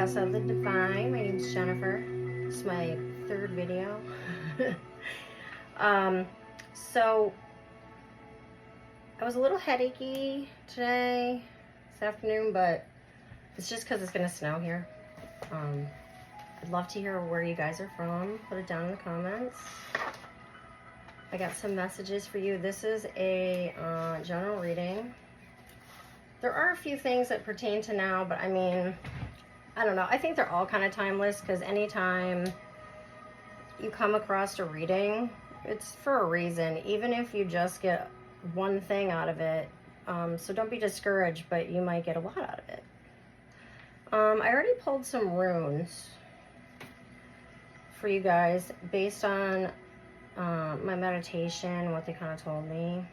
Goddess of the Divine. My name is Jennifer. This is my third video. So I was a little headachy today, this afternoon, but it's just because it's going to snow here. I'd love to hear where you guys are from. Put it down in the comments. I got some messages for you. This is a general reading. There are a few things that pertain to now, but I mean, I don't know. I think they're all kind of timeless because anytime you come across a reading, it's for a reason, even if you just get one thing out of it. So don't be discouraged, but you might get a lot out of it. I already pulled some runes for you guys based on my meditation, what they kind of told me.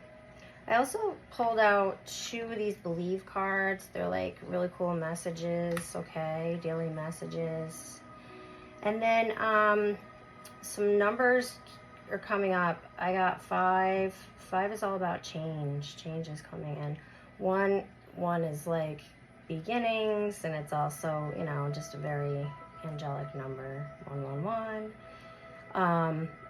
I also pulled out 2 of these believe cards. They're like really cool messages, okay, daily messages. And then some numbers are coming up. I got 5. 5 is all about change. Change is coming in. One is like beginnings, and it's also, you know, just a very angelic number, 111.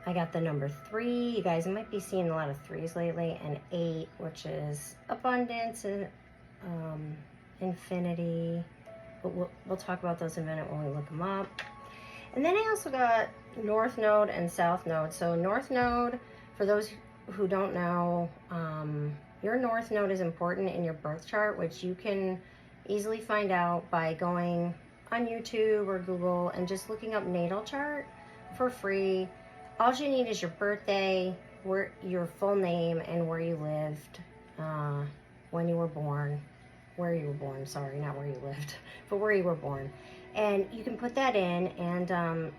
I got the number 3. You guys might be seeing a lot of 3s lately, and 8, which is abundance and infinity. But we'll talk about those in a minute when we look them up. And then I also got North Node and South Node. So North Node, for those who don't know, your North Node is important in your birth chart, which you can easily find out by going on YouTube or Google and just looking up natal chart for free. All you need is your birthday, your full name, and where you lived, when you were born. Where you were born, sorry, not where you lived, but where you were born. And you can put that in and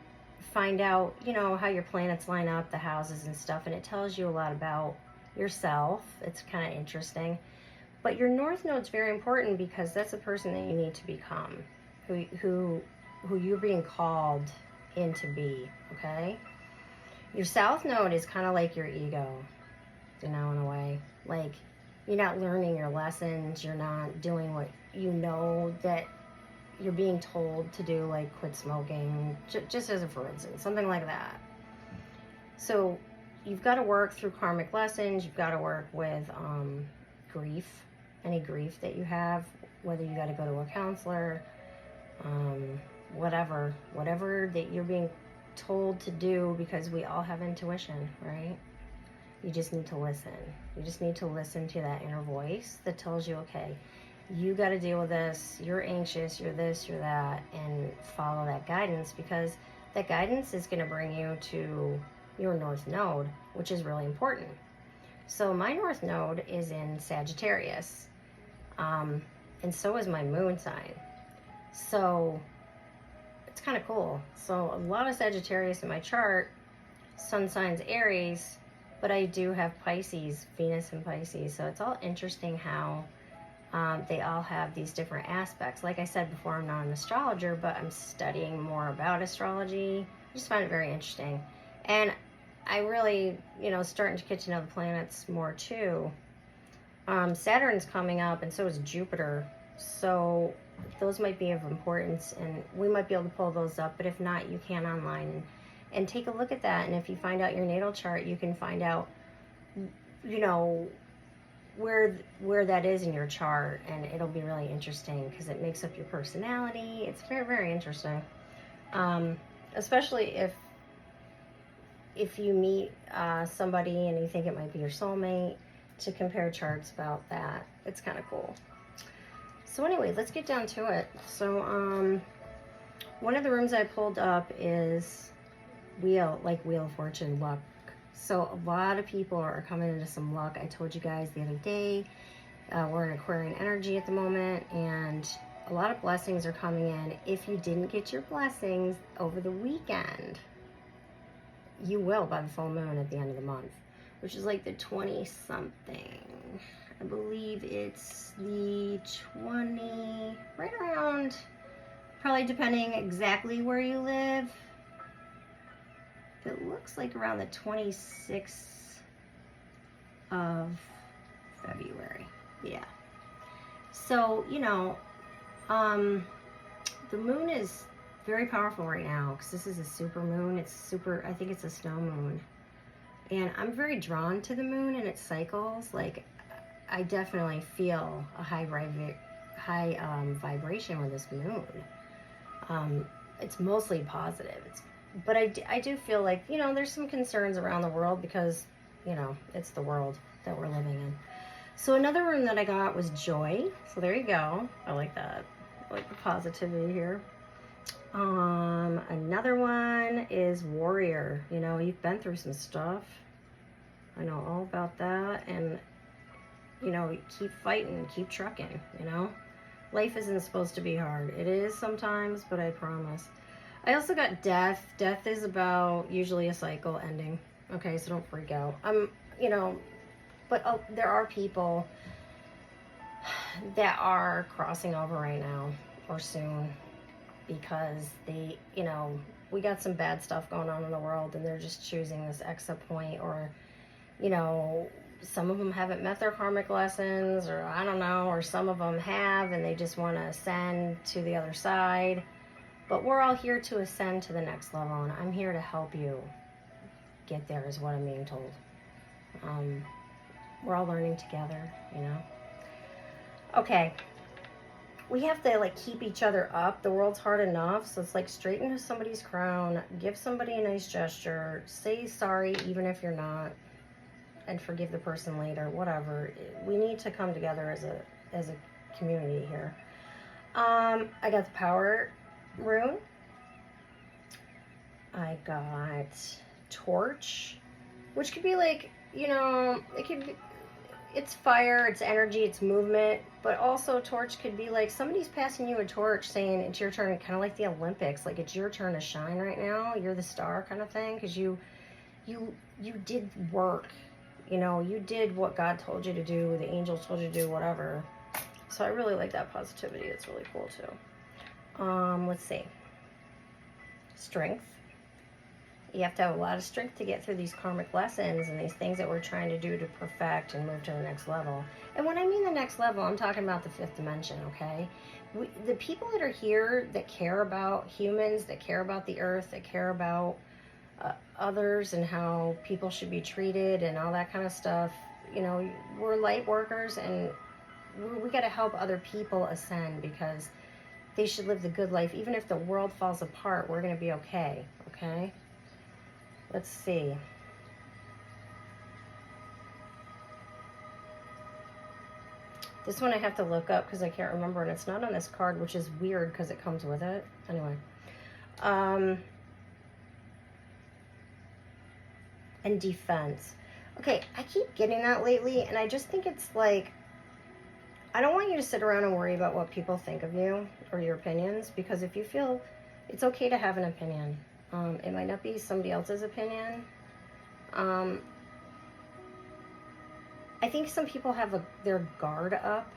find out, you know, how your planets line up, the houses and stuff, and it tells you a lot about yourself. It's kind of interesting. But your North Node's very important because that's the person that you need to become, who you're being called in to be, okay? Your South Node is kind of like your ego, you know, in a way. Like, you're not learning your lessons, you're not doing what you know that you're being told to do, like quit smoking, just as a for instance, something like that. So you've got to work through karmic lessons, you've got to work with grief, any grief that you have, whether you got to go to a counselor, whatever that you're being told to do, because we all have intuition, right? You just need to listen. You just need to listen to that inner voice that tells you, okay, you got to deal with this, you're anxious, you're this, you're that, and follow that guidance, because that guidance is going to bring you to your North Node, which is really important. So my North Node is in Sagittarius, and so is my moon sign. So it's kind of cool. So a lot of Sagittarius in my chart, sun sign's Aries, but I do have Pisces, Venus in Pisces. So it's all interesting how they all have these different aspects. Like I said before, I'm not an astrologer, but I'm studying more about astrology. I just find it very interesting. And I really, you know, starting to get to know the planets more too. Saturn's coming up, and so is Jupiter. So those might be of importance, and we might be able to pull those up, but if not, you can online and take a look at that. And if you find out your natal chart, you can find out, you know, where that is in your chart, and it'll be really interesting because it makes up your personality. It's very, very interesting, especially if you meet somebody and you think it might be your soulmate, to compare charts about that. It's kind of cool. So anyway, let's get down to it. So one of the rooms I pulled up is Wheel of Fortune, luck. So a lot of people are coming into some luck. I told you guys the other day, we're in Aquarian energy at the moment, and a lot of blessings are coming in. If you didn't get your blessings over the weekend, you will by the full moon at the end of the month, which is like the 20-something. I believe it's the 20, right around, probably depending exactly where you live. It looks like around the 26th of February. Yeah. So, you know, The moon is very powerful right now because this is a super moon. It's super, I think it's a snow moon. And I'm very drawn to the moon and its cycles. Like, I definitely feel a high vibration with this moon. It's mostly positive. But I do feel like, you know, there's some concerns around the world because, you know, it's the world that we're living in. So another rune that I got was joy. So there you go. I like that. I like the positivity here. Another one is warrior. You know, you've been through some stuff. I know all about that. And, you know, keep fighting, keep trucking, you know. Life isn't supposed to be hard. It is sometimes, but I promise. I also got death. Death is about usually a cycle ending. Okay, so don't freak out. You know, but there are people that are crossing over right now or soon because they, you know, we got some bad stuff going on in the world and they're just choosing this exit point, or, you know, some of them haven't met their karmic lessons, or I don't know, or some of them have and they just want to ascend to the other side. But we're all here to ascend to the next level, and I'm here to help you get there is what I'm being told. We're all learning together, you know. Okay. We have to, like, keep each other up. The world's hard enough, so it's like straighten somebody's crown, give somebody a nice gesture, say sorry even if you're not, and forgive the person later, whatever. We need to come together as a community here. I got the power rune. I got torch, which could be like, you know, it could be, it's fire, it's energy, it's movement, but also torch could be like somebody's passing you a torch saying it's your turn, kind of like the Olympics, like it's your turn to shine right now, you're the star kind of thing, because you did work, you know, you did what God told you to do, the angels told you to do, whatever. So I really like that positivity. It's really cool too. Let's see. Strength. You have to have a lot of strength to get through these karmic lessons and these things that we're trying to do to perfect and move to the next level. And when I mean the next level, I'm talking about the fifth dimension, okay? The people that are here that care about humans, that care about the earth, that care about others and how people should be treated and all that kind of stuff, you know, we're light workers, and we got to help other people ascend because they should live the good life. Even if the world falls apart, we're going to be okay, okay? Let's see. This one I have to look up because I can't remember, and it's not on this card, which is weird because it comes with it. Anyway. And defense. Okay, I keep getting that lately, and I just think it's like, I don't want you to sit around and worry about what people think of you or your opinions, because if you feel it's okay to have an opinion, it might not be somebody else's opinion. I think some people have their guard up.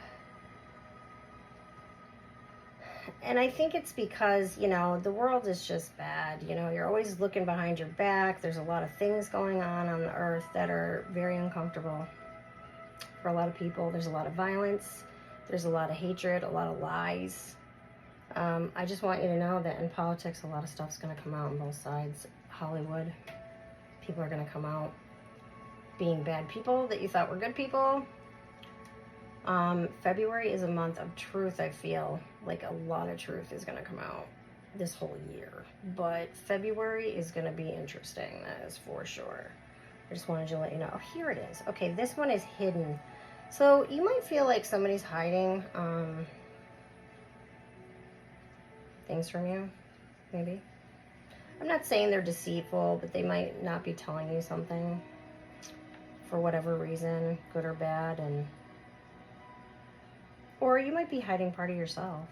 And I think it's because, you know, the world is just bad. You know, you're always looking behind your back. There's a lot of things going on the earth that are very uncomfortable for a lot of people. There's a lot of violence. There's a lot of hatred, a lot of lies. I just want you to know that in politics, a lot of stuff's going to come out on both sides. Hollywood, people are going to come out being bad people that you thought were good people. February is a month of truth, I feel. Like a lot of truth is going to come out this whole year. But February is going to be interesting, that is for sure. I just wanted to let you know. Oh, here it is. Okay, this one is hidden. So you might feel like somebody's hiding things from you, maybe. I'm not saying they're deceitful, but they might not be telling you something for whatever reason, good or bad, or you might be hiding part of yourself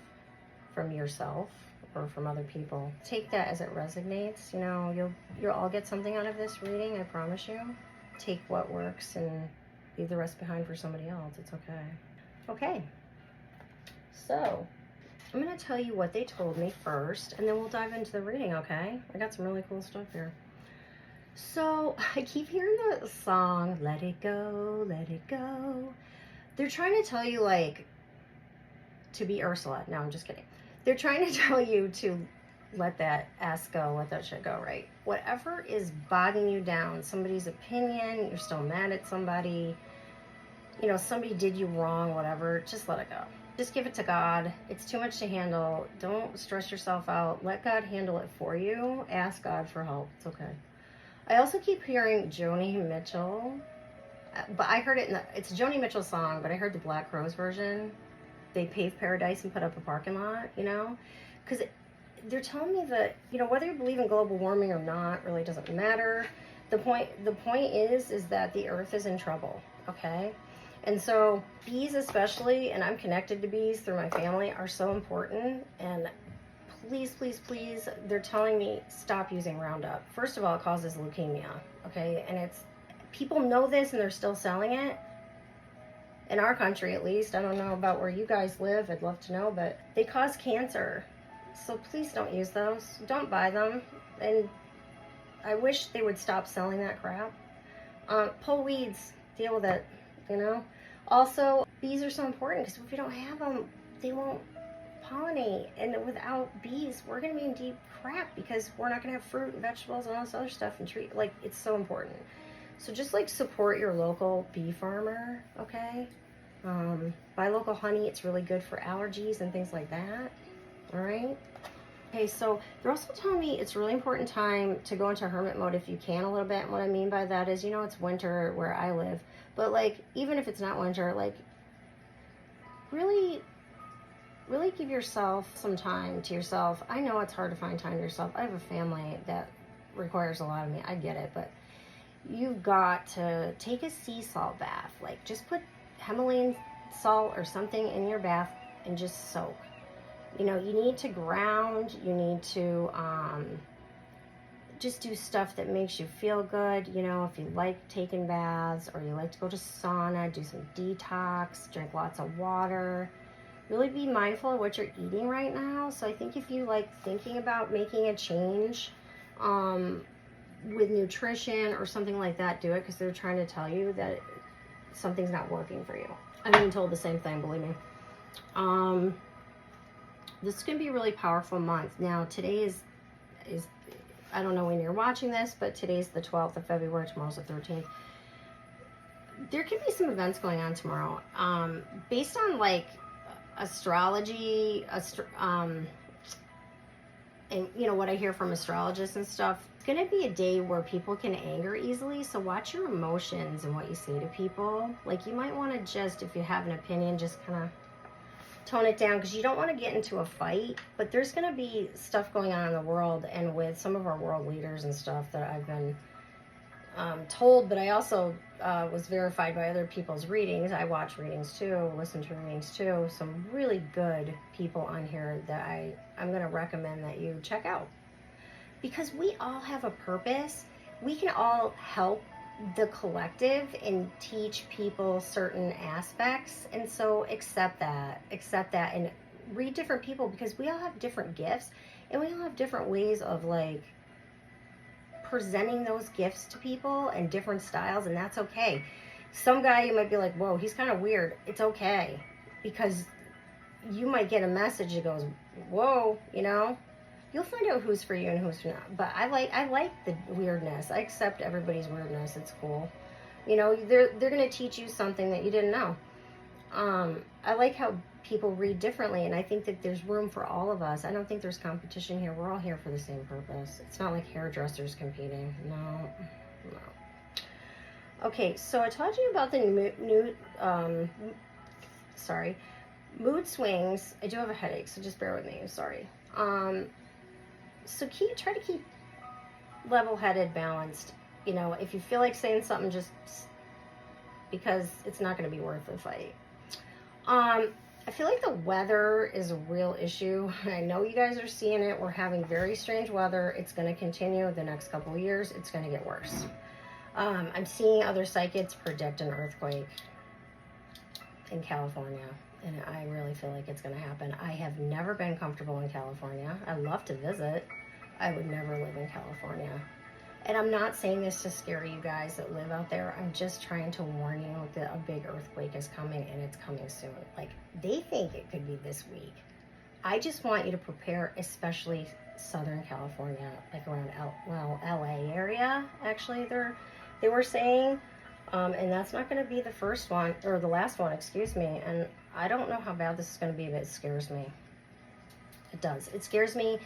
from yourself or from other people. Take that as it resonates. You know, you'll all get something out of this reading, I promise you. Take what works and leave the rest behind for somebody else. It's okay. Okay. So, I'm going to tell you what they told me first, and then we'll dive into the reading, okay? I got some really cool stuff here. So, I keep hearing the song, Let It Go, Let It Go. They're trying to tell you, like, to be Ursula. No, I'm just kidding. They're trying to tell you to let that ass go, let that shit go, right? Whatever is bogging you down, somebody's opinion, you're still mad at somebody, you know, somebody did you wrong, whatever, just let it go. Just give it to God. It's too much to handle. Don't stress yourself out. Let God handle it for you. Ask God for help. It's okay. I also keep hearing Joni Mitchell, but I heard it it's a Joni Mitchell song, but I heard the Black Crowes version. They paved paradise and put up a parking lot, you know, because they're telling me that, you know, whether you believe in global warming or not really doesn't matter. The point is that the earth is in trouble, okay? And so bees especially, and I'm connected to bees through my family, are so important. And please, please, please, they're telling me stop using Roundup. First of all, it causes leukemia, okay? And it's, people know this and they're still selling it. In our country, at least. I don't know about where you guys live. I'd love to know, but they cause cancer. So please don't use those. Don't buy them. And I wish they would stop selling that crap. Pull weeds. Deal with it, you know? Also, bees are so important because if we don't have them, they won't pollinate. And without bees, we're going to be in deep crap because we're not going to have fruit and vegetables and all this other stuff and treat. Like, it's so important. So just like support your local bee farmer, okay? Buy local honey. It's really good for allergies and things like that. All right. Okay, so they're also telling me it's a really important time to go into hermit mode if you can a little bit. And what I mean by that is, you know, it's winter where I live, but like, even if it's not winter, like really give yourself some time to yourself. I know it's hard to find time to yourself. I have a family that requires a lot of me. I get it, but you've got to take a sea salt bath. Like, just put Himalayan salt or something in your bath and just soak. You know, you need to ground. You need to just do stuff that makes you feel good. You know, if you like taking baths or you like to go to sauna, do some detox, drink lots of water. Really be mindful of what you're eating right now. So I think if you like thinking about making a change, with nutrition or something like that, do it, because they're trying to tell you that something's not working for you. I'm being told the same thing, believe me. This is going to be a really powerful month. Now, today is I don't know when you're watching this, but today's the 12th of February, tomorrow's the 13th. There could be some events going on tomorrow. Based on like astrology, and you know what I hear from astrologists and stuff, it's going to be a day where people can anger easily. So watch your emotions and what you say to people. Like, you might want to just, if you have an opinion, just kind of tone it down, because you don't want to get into a fight. But there's going to be stuff going on in the world and with some of our world leaders and stuff that I've been told, but I also was verified by other people's readings. I watch readings too, listen to readings too. Some really good people on here that I'm going to recommend that you check out, because we all have a purpose. We can all help the collective and teach people certain aspects. And so accept that and read different people, because we all have different gifts and we all have different ways of like presenting those gifts to people and different styles, and that's okay. Some guy you might be like, whoa, he's kind of weird. It's okay, because you might get a message that goes, whoa, you know. You'll find out who's for you and who's not. But I like the weirdness. I accept everybody's weirdness. It's cool. You know, they're gonna teach you something that you didn't know. I like how people read differently, and I think that there's room for all of us. I don't think there's competition here. We're all here for the same purpose. It's not like hairdressers competing. No. Okay, so I told you about the mood swings. I do have a headache, so just bear with me. I'm sorry. So try to keep level-headed, balanced. You know, if you feel like saying something, just because it's not going to be worth the fight. I feel like the weather is a real issue. I know you guys are seeing it. We're having very strange weather. It's going to continue the next couple of years. It's going to get worse. I'm seeing other psychics predict an earthquake in California, and I really feel like it's going to happen. I have never been comfortable in California. I love to visit. I would never live in California. And I'm not saying this to scare you guys that live out there. I'm just trying to warn you that a big earthquake is coming, and it's coming soon. Like, they think it could be this week. I just want you to prepare, especially Southern California, like around LA area, actually, they were saying, and that's not going to be the first one, or the last one, excuse me, and I don't know how bad this is going to be, but it scares me. It does. It scares me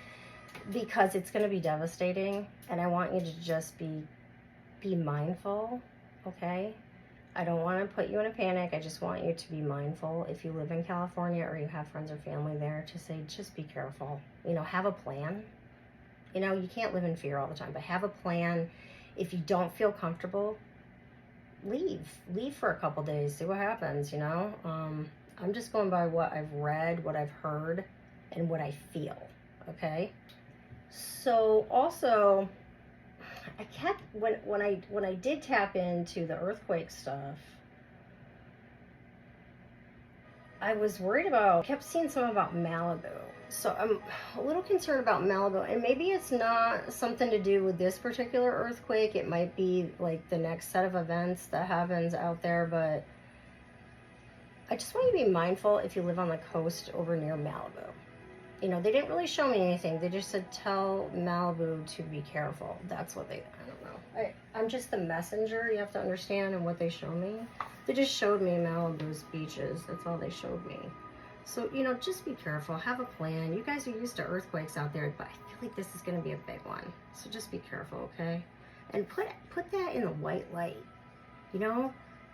because it's going to be devastating, and I want you to just be mindful, okay? I don't want to put you in a panic. I just want you to be mindful. If you live in California or you have friends or family there, to say, just be careful. You know, have a plan. You know, you can't live in fear all the time, but have a plan. If you don't feel comfortable, leave for a couple days, see what happens, you know. I'm just going by what I've read, what I've heard, and what I feel, okay? So also, I kept, when I did tap into the earthquake stuff, I was worried about, kept seeing something about Malibu. So I'm a little concerned about Malibu, and maybe it's not something to do with this particular earthquake. It might be like the next set of events that happens out there, but I just want you to be mindful if you live on the coast over near Malibu. You know, they didn't really show me anything. They just said, tell Malibu to be careful. That's what they, I don't know. I'm just the messenger, you have to understand, and what they show me. They just showed me Malibu's beaches. That's all they showed me. So, you know, just be careful. Have a plan. You guys are used to earthquakes out there, but I feel like this is going to be a big one. So just be careful, okay? And put that in the white light. You know,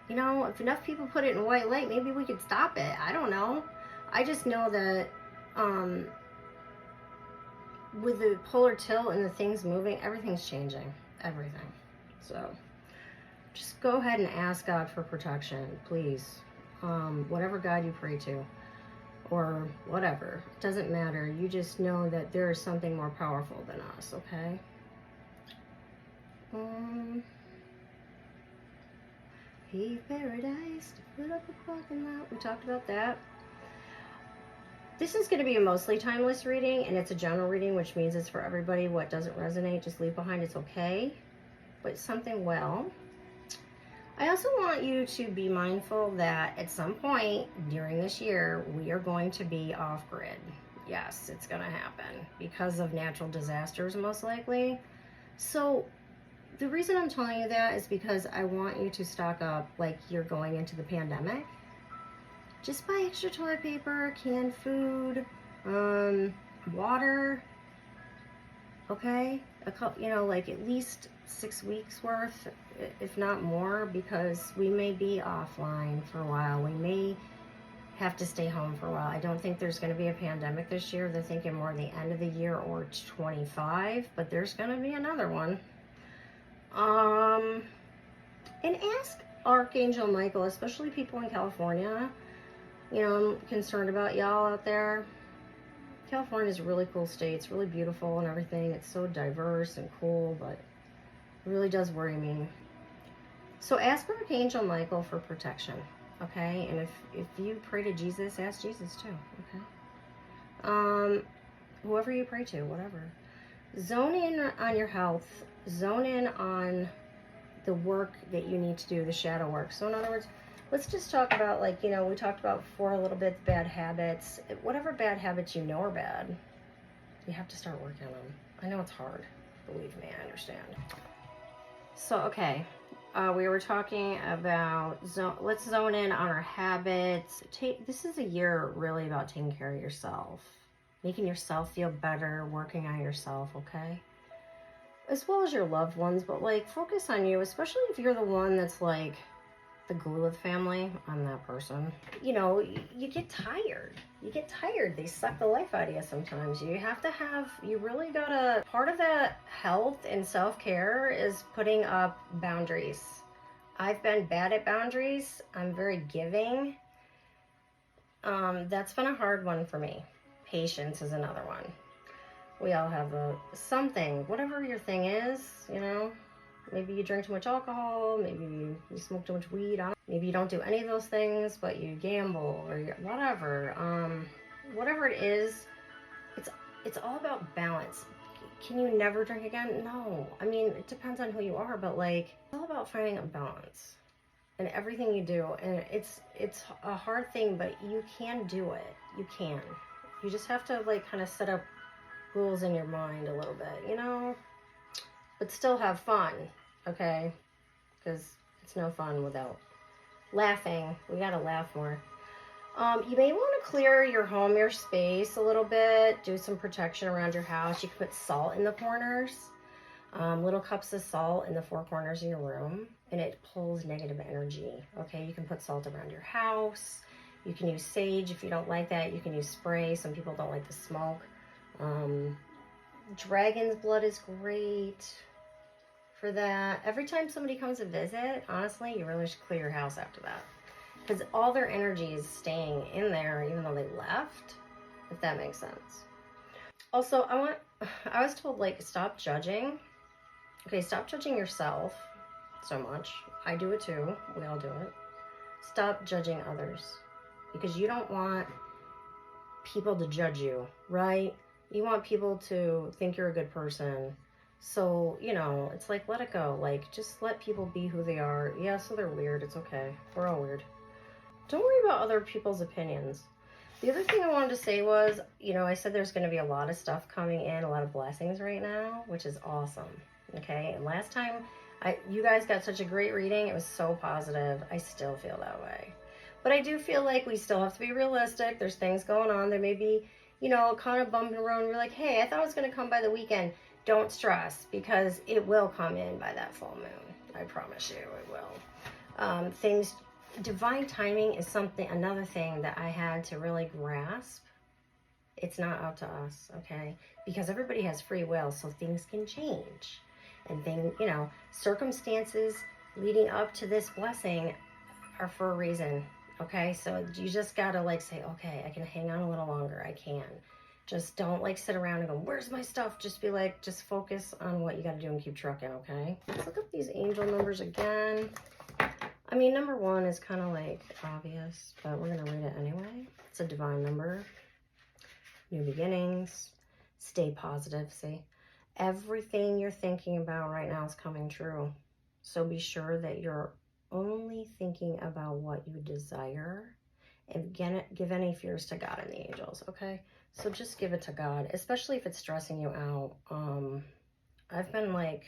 if enough people put it in white light, maybe we could stop it. I don't know. I just know that with the polar tilt and the things moving, everything's changing. Everything. So just go ahead and ask God for protection, please. Whatever God you pray to, or whatever, it doesn't matter. You just know that there is something more powerful than us, okay? Pave paradise to put up a parking lot. We talked about that. This is going to be a mostly timeless reading, and it's a general reading, which means it's for everybody. What doesn't resonate, just leave behind. It's okay, but something well. I also want you to be mindful that at some point during this year, we are going to be off-grid. Yes, it's going to happen because of natural disasters, most likely. So the reason I'm telling you that is because I want you to stock up like you're going into the pandemic. Just buy extra toilet paper, canned food, water, okay? You know, like at least 6 weeks worth, if not more, because we may be offline for a while. We may have to stay home for a while. I don't think there's going to be a pandemic this year. They're thinking more the end of the year or 25, but there's going to be another one. And ask Archangel Michael, especially people in California. You know, I'm concerned about y'all out there. California is a really cool state. It's really beautiful and everything. It's so diverse and cool, but it really does worry me. So ask Archangel Michael for protection, okay? And if you pray to Jesus, ask Jesus too, okay? Whoever you pray to, whatever. Zone in on your health. Zone in on the work that you need to do, the shadow work. So in other words, let's just talk about, like, you know, we talked about before a little bit, bad habits. Whatever bad habits you know are bad, you have to start working on them. I know it's hard. Believe me, I understand. So, okay. We were talking about, let's zone in on our habits. This is a year really about taking care of yourself. Making yourself feel better, working on yourself, okay? As well as your loved ones, but, like, focus on you, especially if you're the one that's, like, the glue of the family. I'm that person. You know, you get tired. You get tired. They suck the life out of you sometimes. You really gotta, part of that health and self-care is putting up boundaries. I've been bad at boundaries. I'm very giving. That's been a hard one for me. Patience is another one. We all have something, whatever your thing is, you know. Maybe you drink too much alcohol, maybe you smoke too much weed, maybe you don't do any of those things, but you gamble or whatever. Whatever it is, it's all about balance. Can you never drink again? No. I mean, it depends on who you are, but, like, it's all about finding a balance in everything you do. And it's a hard thing, but you can do it. You can. You just have to like kind of set up rules in your mind a little bit, you know, but still have fun, okay? Because it's no fun without laughing. We gotta laugh more. You may want to clear your home, your space a little bit. Do some protection around your house. You can put salt in the corners. Little cups of salt in the four corners of your room, and it pulls negative energy. Okay, you can put salt around your house. You can use sage if you don't like that. You can use spray. Some people don't like the smoke. Dragon's blood is great for that. Every time somebody comes to visit, honestly, you really should clear your house after that, because all their energy is staying in there even though they left, if that makes sense. Also, I was told, like, stop judging. Okay, stop judging yourself so much. I do it too. We all do it. Stop judging others, because you don't want people to judge you, right? You want people to think you're a good person. So, you know, it's like, let it go. Like, just let people be who they are. Yeah, so they're weird. It's okay. We're all weird. Don't worry about other people's opinions. The other thing I wanted to say was, you know, I said there's going to be a lot of stuff coming in, a lot of blessings right now, which is awesome. Okay, and last time you guys got such a great reading. It was so positive. I still feel that way. But I do feel like we still have to be realistic. There's things going on. There may be, you know, kind of bumping around. We're like, hey, I thought it was going to come by the weekend. Don't stress, because it will come in by that full moon. I promise you it will. Divine timing is another thing that I had to really grasp. It's not up to us, okay? Because everybody has free will, so things can change. And you know, circumstances leading up to this blessing are for a reason, okay? So you just gotta like say, okay, I can hang on a little longer. I can. Just don't like sit around and go, where's my stuff? Just be like, just focus on what you gotta do and keep trucking, okay? Let's look up these angel numbers again. I mean, number 1 is kind of like obvious, but we're gonna read it anyway. It's a divine number. New beginnings. Stay positive, see? Everything you're thinking about right now is coming true. So be sure that you're only thinking about what you desire, and give any fears to God and the angels, okay? So just give it to God, especially if it's stressing you out. I've been like,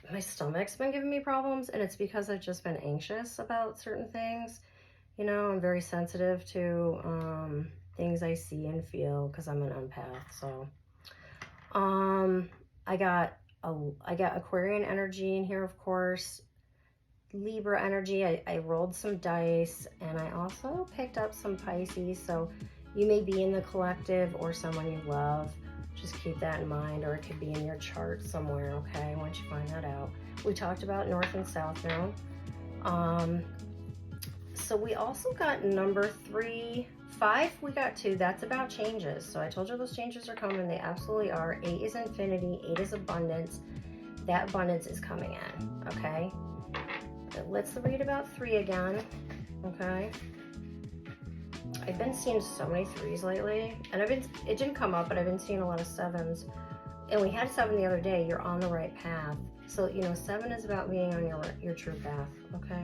my stomach's been giving me problems, and it's because I've just been anxious about certain things. You know, I'm very sensitive to things I see and feel because I'm an empath. So I got Aquarian energy in here, of course. Libra energy. I rolled some dice, and I also picked up some Pisces. So you may be in the collective or someone you love. Just keep that in mind, or it could be in your chart somewhere, okay, once you find that out. We talked about North and South now. So we also got number 3, 5, we got 2. That's about changes. So I told you those changes are coming. They absolutely are. 8 is infinity. 8 is abundance. That abundance is coming in, okay? Let's read about 3 again, okay? I've been seeing so many 3s lately, and it didn't come up, but I've been seeing a lot of 7s. And we had 7 the other day. You're on the right path. So, you know, 7 is about being on your true path, okay?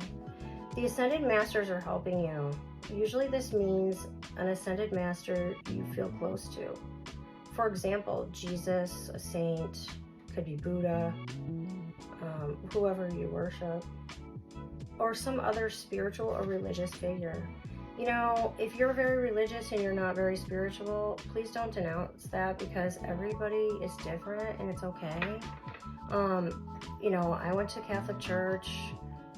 The Ascended Masters are helping you. Usually this means an Ascended Master you feel close to. For example, Jesus, a saint, could be Buddha, whoever you worship, or some other spiritual or religious figure. You know, if you're very religious and you're not very spiritual, please don't denounce that, because everybody is different and it's okay. You know, I went to Catholic church.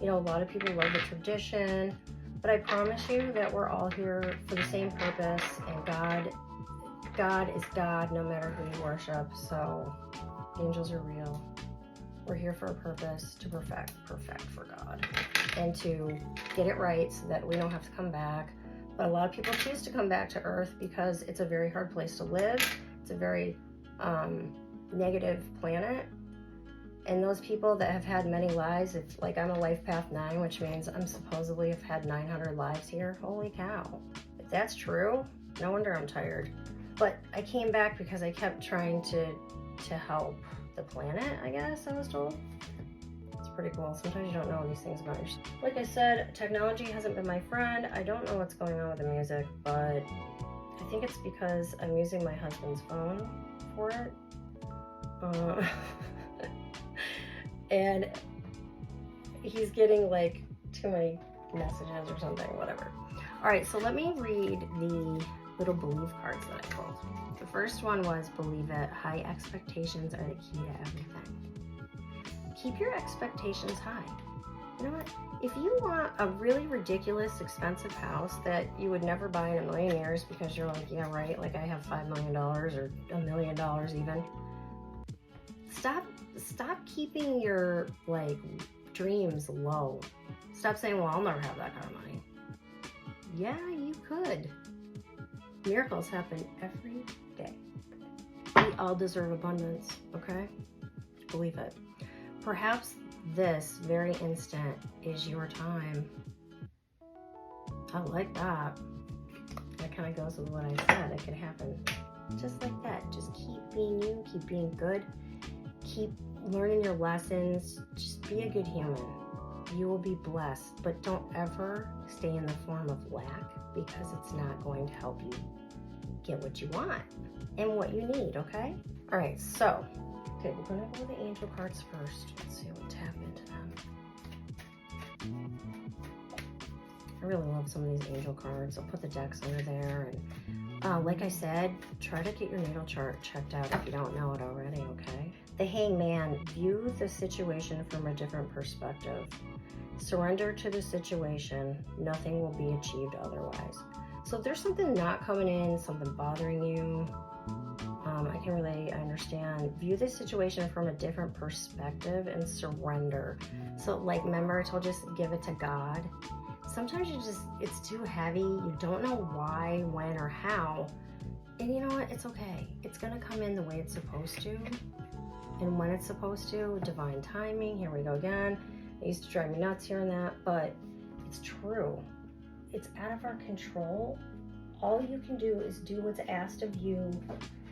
You know, a lot of people love the tradition, but I promise you that we're all here for the same purpose, and God is God no matter who you worship. So angels are real. We're here for a purpose, to perfect for God, and to get it right so that we don't have to come back. But a lot of people choose to come back to Earth because it's a very hard place to live. It's a very negative planet. And those people that have had many lives, if like I'm a life path 9, which means I'm supposedly have had 900 lives here. Holy cow. If that's true, no wonder I'm tired. But I came back because I kept trying to help the planet, I guess I was told. It's pretty cool. Sometimes you don't know these things about yourself. Like I said, technology hasn't been my friend. I don't know what's going on with the music, but I think think it's because I'm using my husband's phone for it. And he's getting like too many messages or something, whatever. All right, so let me read the little belief cards that I pulled. The first one was believe it. High expectations are the key to everything. Keep your expectations high. You know what? If you want a really ridiculous, expensive house that you would never buy in a million years because you're like, yeah, right, like I have $5 million or $1 million even. Stop keeping your like dreams low. Stop saying, well, I'll never have that kind of money. Yeah, you could. Miracles happen every day. We all deserve abundance, okay? Believe it. Perhaps this very instant is your time. I like that. That kind of goes with what I said. It could happen just like that. Just keep being you, keep being good, keep learning your lessons. Just be a good human. You will be blessed, but don't ever stay in the form of lack because it's not going to help you get what you want and what you need, okay? All right, so, okay, we're gonna go with the angel cards first. Let's see what tap into them. I really love some of these angel cards. I'll put the decks under there. And like I said, try to get your natal chart checked out if you don't know it already, okay? The Hangman, view the situation from a different perspective. Surrender to the situation. Nothing will be achieved otherwise. So if there's something not coming in, something bothering you, I understand. View the situation from a different perspective and surrender. So like, remember I told you to give it to God? Sometimes it's too heavy. You don't know why, when, or how. And you know what? It's okay. It's gonna come in the way it's supposed to. And when it's supposed to, divine timing, here we go again. It used to drive me nuts hearing that, but it's true. It's out of our control. All you can do is do what's asked of you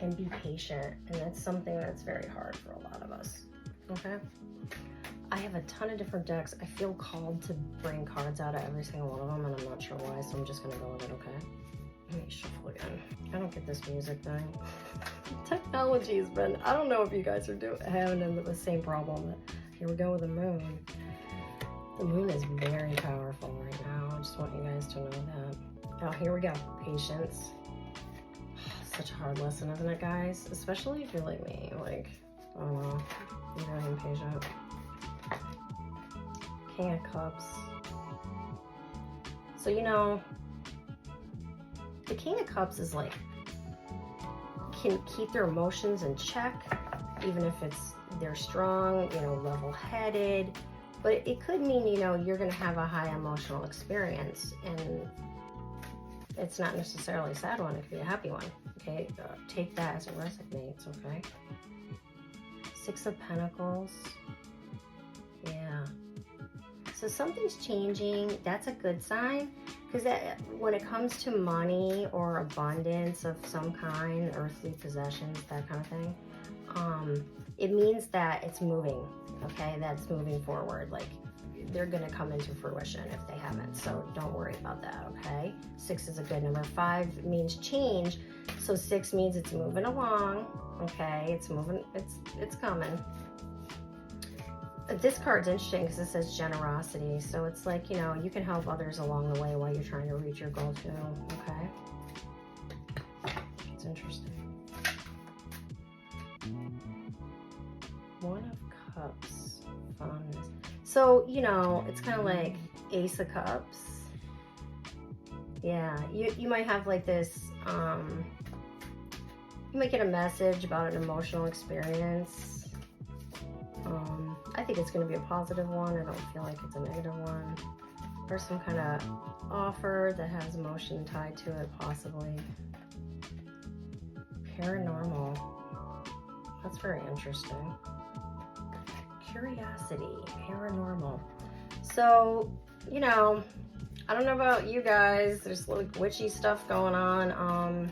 and be patient. And that's something that's very hard for a lot of us, okay? I have a ton of different decks. I feel called to bring cards out of every single one of them, and I'm not sure why, so I'm just gonna go with it, okay? Let me shuffle again. I don't get this music thing. Technology's been, I don't know if you guys are having the same problem, but here we go with the moon. The moon is very powerful right now. I just want you guys to know that. Now, here we go. Patience. Such a hard lesson, isn't it, guys? Especially if you're like me. Like, I don't know. I'm very impatient. King of Cups. So, you know, the King of Cups is like, can keep their emotions in check, even if they're strong, you know, level-headed. But it could mean, you know, you're going to have a high emotional experience, and it's not necessarily a sad one. It could be a happy one, okay? Take that as it resonates, okay? Six of Pentacles. Yeah. So something's changing. That's a good sign, because when it comes to money or abundance of some kind, earthly possessions, that kind of thing, it means that it's moving, okay? That's moving forward. Like, they're gonna come into fruition if they haven't, so don't worry about that, okay? 6 is a good number. 5 means change, so 6 means it's moving along, okay? It's moving, it's coming. This card's interesting because it says generosity, so it's like, you know, you can help others along the way while you're trying to reach your goal too, okay? It's interesting. 1 of Cups, fondness. So, you know, it's kind of like Ace of Cups. Yeah, you might have like this, you might get a message about an emotional experience. I think it's going to be a positive one. I don't feel like it's a negative one. Or some kind of offer that has emotion tied to it, possibly. Paranormal. That's very interesting. Curiosity, paranormal. So, you know, I don't know about you guys. There's like witchy stuff going on.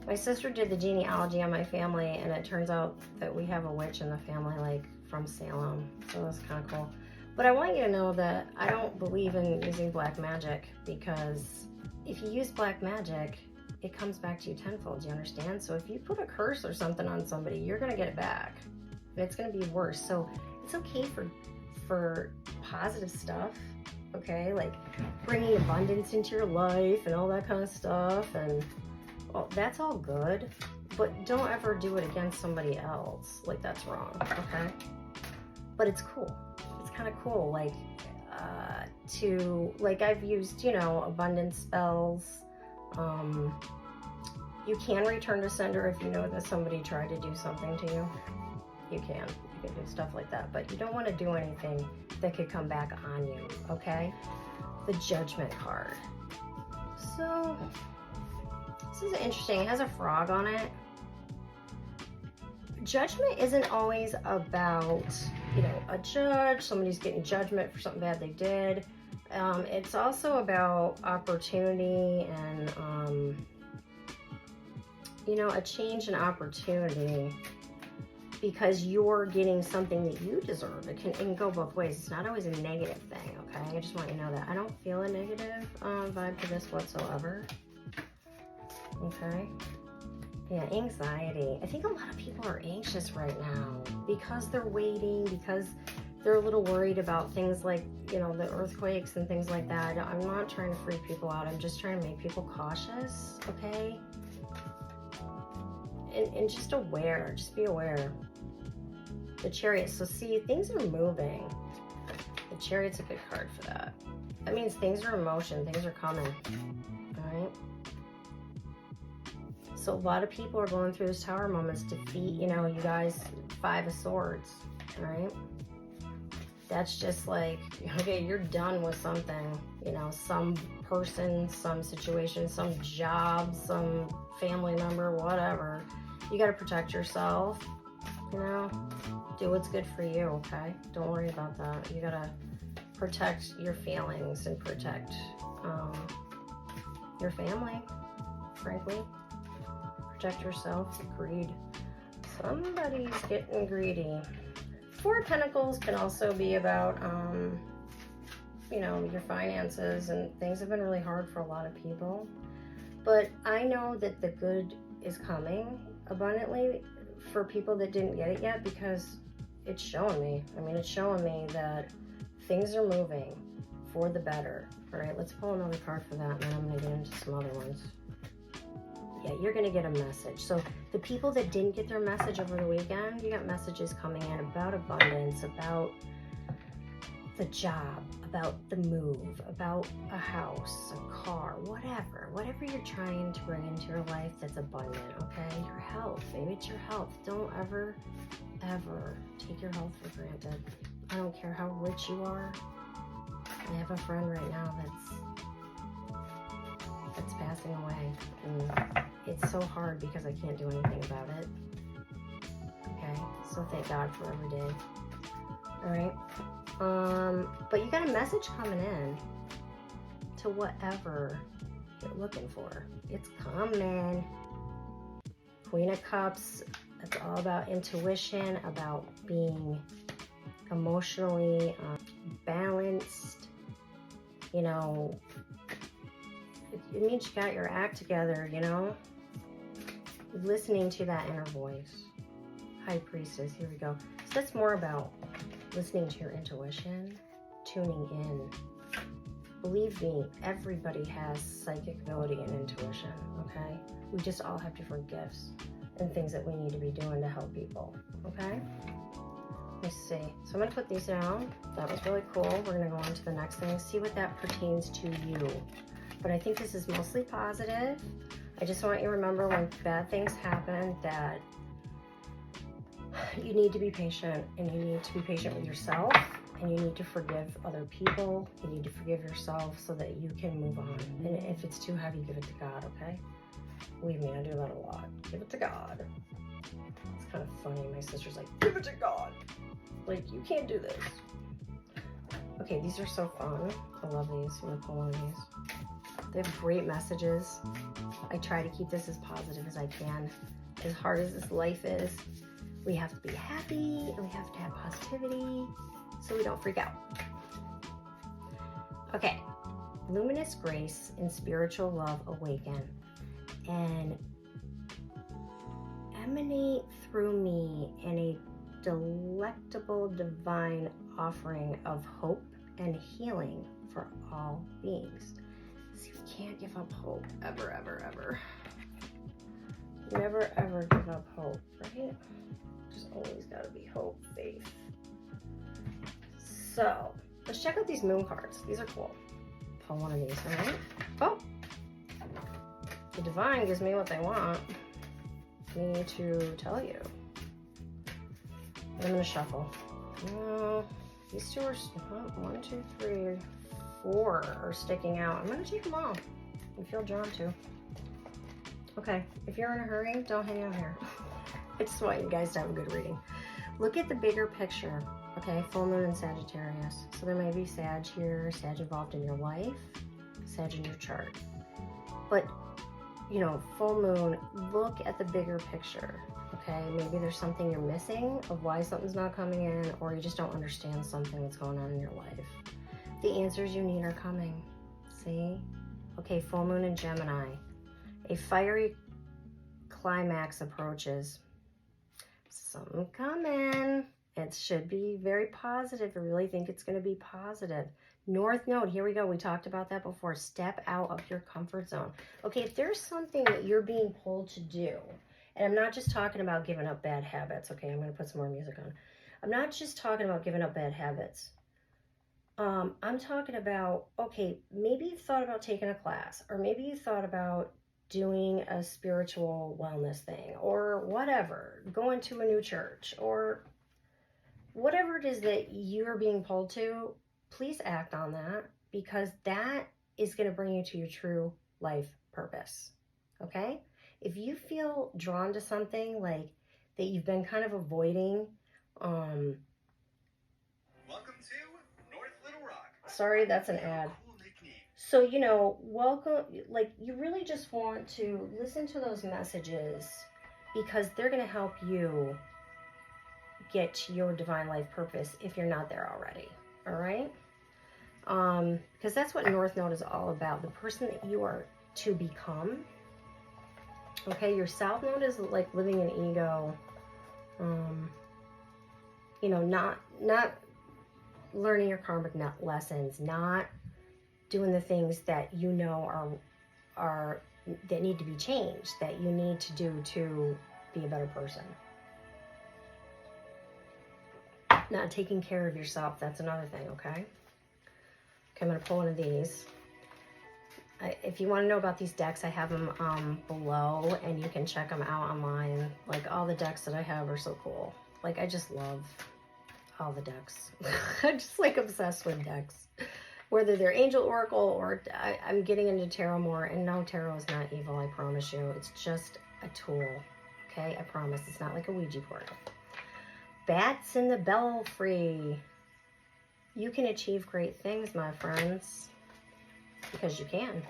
My sister did the genealogy on my family, and it turns out that we have a witch in the family, like from Salem. So that's kind of cool. But I want you to know that I don't believe in using black magic, because if you use black magic, it comes back to you tenfold. Do you understand? So if you put a curse or something on somebody, you're going to get it back. And it's going to be worse. So it's okay for positive stuff, okay? Like bringing abundance into your life and all that kind of stuff. And well, that's all good. But don't ever do it against somebody else. Like, that's wrong, okay? But it's cool. It's kind of cool, like, like, I've used, you know, abundance spells. You can return to sender if you know that somebody tried to do something to you. You can do stuff like that, but you don't want to do anything that could come back on you, okay? The Judgment card. So, this is interesting. It has a frog on it. Judgment isn't always about, you know, a judge, somebody's getting judgment for something bad they did. It's also about opportunity and, you know, a change in opportunity because you're getting something that you deserve. It can go both ways. It's not always a negative thing, okay? I just want you to know that. I don't feel a negative vibe to this whatsoever, okay? Yeah, anxiety. I think a lot of people are anxious right now because they're waiting, because they're a little worried about things like, you know, the earthquakes and things like that. I'm not trying to freak people out. I'm just trying to make people cautious, okay? And just aware. Just be aware. The Chariot. So see, things are moving. The Chariot's a good card for that. That means things are in motion. Things are coming. All right? So a lot of people are going through this Tower moments, defeat, you know, you guys, 5 of Swords, right? That's just like, okay, you're done with something, you know, some person, some situation, some job, some family member, whatever. You got to protect yourself, you know, do what's good for you, okay? Don't worry about that. You got to protect your feelings and protect your family, frankly. Protect yourself. Greed. Somebody's getting greedy. 4 of Pentacles can also be about, you know, your finances, and things have been really hard for a lot of people. But I know that the good is coming abundantly for people that didn't get it yet, because it's showing me. I mean, it's showing me that things are moving for the better. All right, let's pull another card for that, and then I'm going to get into some other ones. Yeah, you're going to get a message. So the people that didn't get their message over the weekend, you got messages coming in about abundance, about the job, about the move, about a house, a car, whatever you're trying to bring into your life that's abundant, okay? Your health, maybe it's your health. Don't ever take your health for granted. I don't care how rich you are. I have a friend right now that's passing away, and it's so hard because I can't do anything about it. Okay, so thank God for every day. All right, but you got a message coming in to whatever you're looking for. It's coming. Queen of Cups. It's all about intuition, about being emotionally balanced. You know, it means you got your act together, you know? Listening to that inner voice. High Priestess, here we go. So that's more about listening to your intuition, tuning in. Believe me, everybody has psychic ability and intuition, okay? We just all have different gifts and things that we need to be doing to help people, okay? Let's see. So I'm going to put these down. That was really cool. We're going to go on to the next thing, see what that pertains to you. But I think this is mostly positive. I just want you to remember when bad things happen that you need to be patient, and you need to be patient with yourself, and you need to forgive other people. You need to forgive yourself so that you can move on. And if it's too heavy, give it to God, okay? Believe me, I do that a lot. Give it to God. It's kind of funny. My sister's like, give it to God. Like, you can't do this. Okay, these are so fun. I love these. I'm gonna pull one of these. They have great messages. I try to keep this as positive as I can. As hard as this life is, we have to be happy, and we have to have positivity so we don't freak out. Okay, luminous grace and spiritual love awaken. and emanate through me in a delectable divine offering of hope and healing for all beings. See, we can't give up hope, ever, ever, ever. Never, ever give up hope, right? There's always got to be hope, faith. So, let's check out these moon cards. These are cool. Pull one of these, all right? Oh! The divine gives me what they want me to tell you. I'm going to shuffle. These two are, 1, 2, 3, 4 are sticking out. I'm going to take them all. You feel drawn to. Okay, if you're in a hurry, don't hang out here. I just want you guys to have a good reading. Look at the bigger picture, okay? Full moon in Sagittarius. So there may be Sag here, Sag involved in your life, Sag in your chart. But, you know, full moon, look at the bigger picture, okay? Maybe there's something you're missing of why something's not coming in, or you just don't understand something that's going on in your life. The answers you need are coming, see? Okay, full moon in Gemini. A fiery climax approaches. Something coming. It should be very positive. I really think it's going to be positive. North Node, here we go. We talked about that before. Step out of your comfort zone. Okay, if there's something that you're being pulled to do, and I'm not just talking about giving up bad habits. Okay, I'm going to put some more music on. I'm not just talking about giving up bad habits. I'm talking about, okay, maybe you thought about taking a class, or maybe you thought about doing a spiritual wellness thing, or whatever, going to a new church, or whatever it is that you're being pulled to. Please act on that, because that is going to bring you to your true life purpose. Okay? If you feel drawn to something like that you've been kind of avoiding, welcome to North Little Rock. Sorry, that's an ad. So, you know, welcome, like, you really just want to listen to those messages, because they're going to help you get to your divine life purpose if you're not there already. All right? Because that's what North Node is all about. The person that you are to become. Okay, your South Node is like living in ego. You know, not learning your karmic lessons, not doing the things that you know are that need to be changed, that you need to do to be a better person. Not taking care of yourself, that's another thing, okay? Okay, I'm going to pull one of these. If you want to know about these decks, I have them below, and you can check them out online. Like, all the decks that I have are so cool. Like, I just love all the decks. I'm just, like, obsessed with decks. Whether they're Angel Oracle or I'm getting into Tarot more, and no, Tarot is not evil, I promise you. It's just a tool, okay? I promise. It's not like a Ouija board. Bats in the belfry. You can achieve great things, my friends, because you can.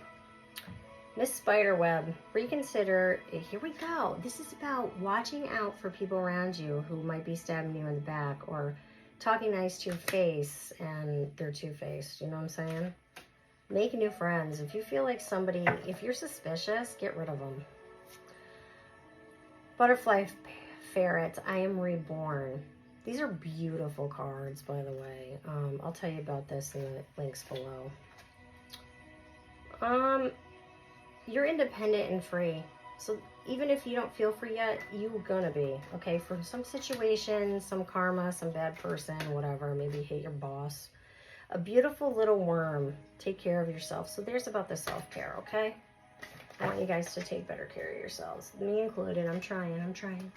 Miss Spiderweb, reconsider. Here we go. This is about watching out for people around you who might be stabbing you in the back, or talking nice to your face and they're two-faced. You know what I'm saying? Make new friends. If you feel like somebody, if you're suspicious, get rid of them. Butterfly Ferret, I am reborn. These are beautiful cards, by the way. I'll tell you about this in the links below. You're independent and free. So even if you don't feel free yet, you're gonna be, okay? For some situation, some karma, some bad person, whatever, maybe you hate your boss. A beautiful little worm. Take care of yourself. So there's about the self-care, okay? I want you guys to take better care of yourselves. Me included. I'm trying.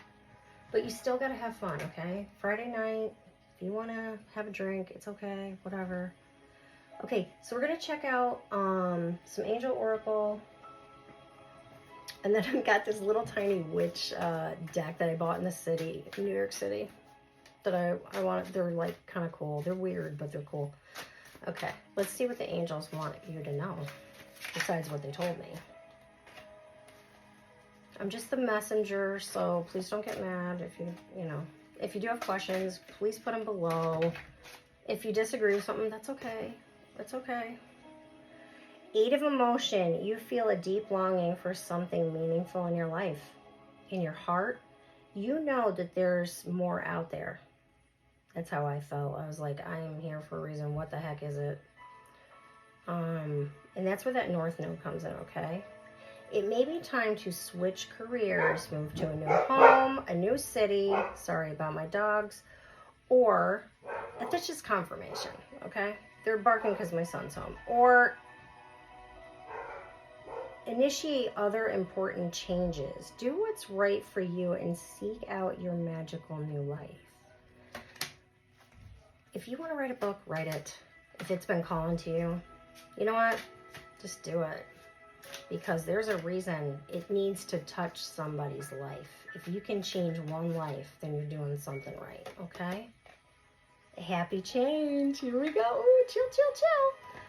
But you still gotta have fun, okay? Friday night, if you wanna have a drink, it's okay, whatever. Okay, so we're gonna check out some Angel Oracle. And then I've got this little tiny witch deck that I bought in the city, in New York City, that I want. They're like kind of cool. They're weird, but they're cool. Okay, let's see what the angels want you to know, besides what they told me. I'm just the messenger, so please don't get mad if if you do have questions, please put them below. If you disagree with something, that's okay. It's okay. Eight of emotion, you feel a deep longing for something meaningful in your life. In your heart, you know that there's more out there. That's how I felt. I was like, I am here for a reason. What the heck is it? And that's where that North Node comes in, okay? It may be time to switch careers, move to a new home, a new city. Sorry about my dogs. Or, that's just confirmation, okay? They're barking because my son's home. Or initiate other important changes. Do what's right for you and seek out your magical new life. If you want to write a book, write it. If it's been calling to you, you know what? Just do it. Because there's a reason it needs to touch somebody's life. If you can change one life, then you're doing something right, okay? Happy change. Here we go. Ooh, chill, chill, chill.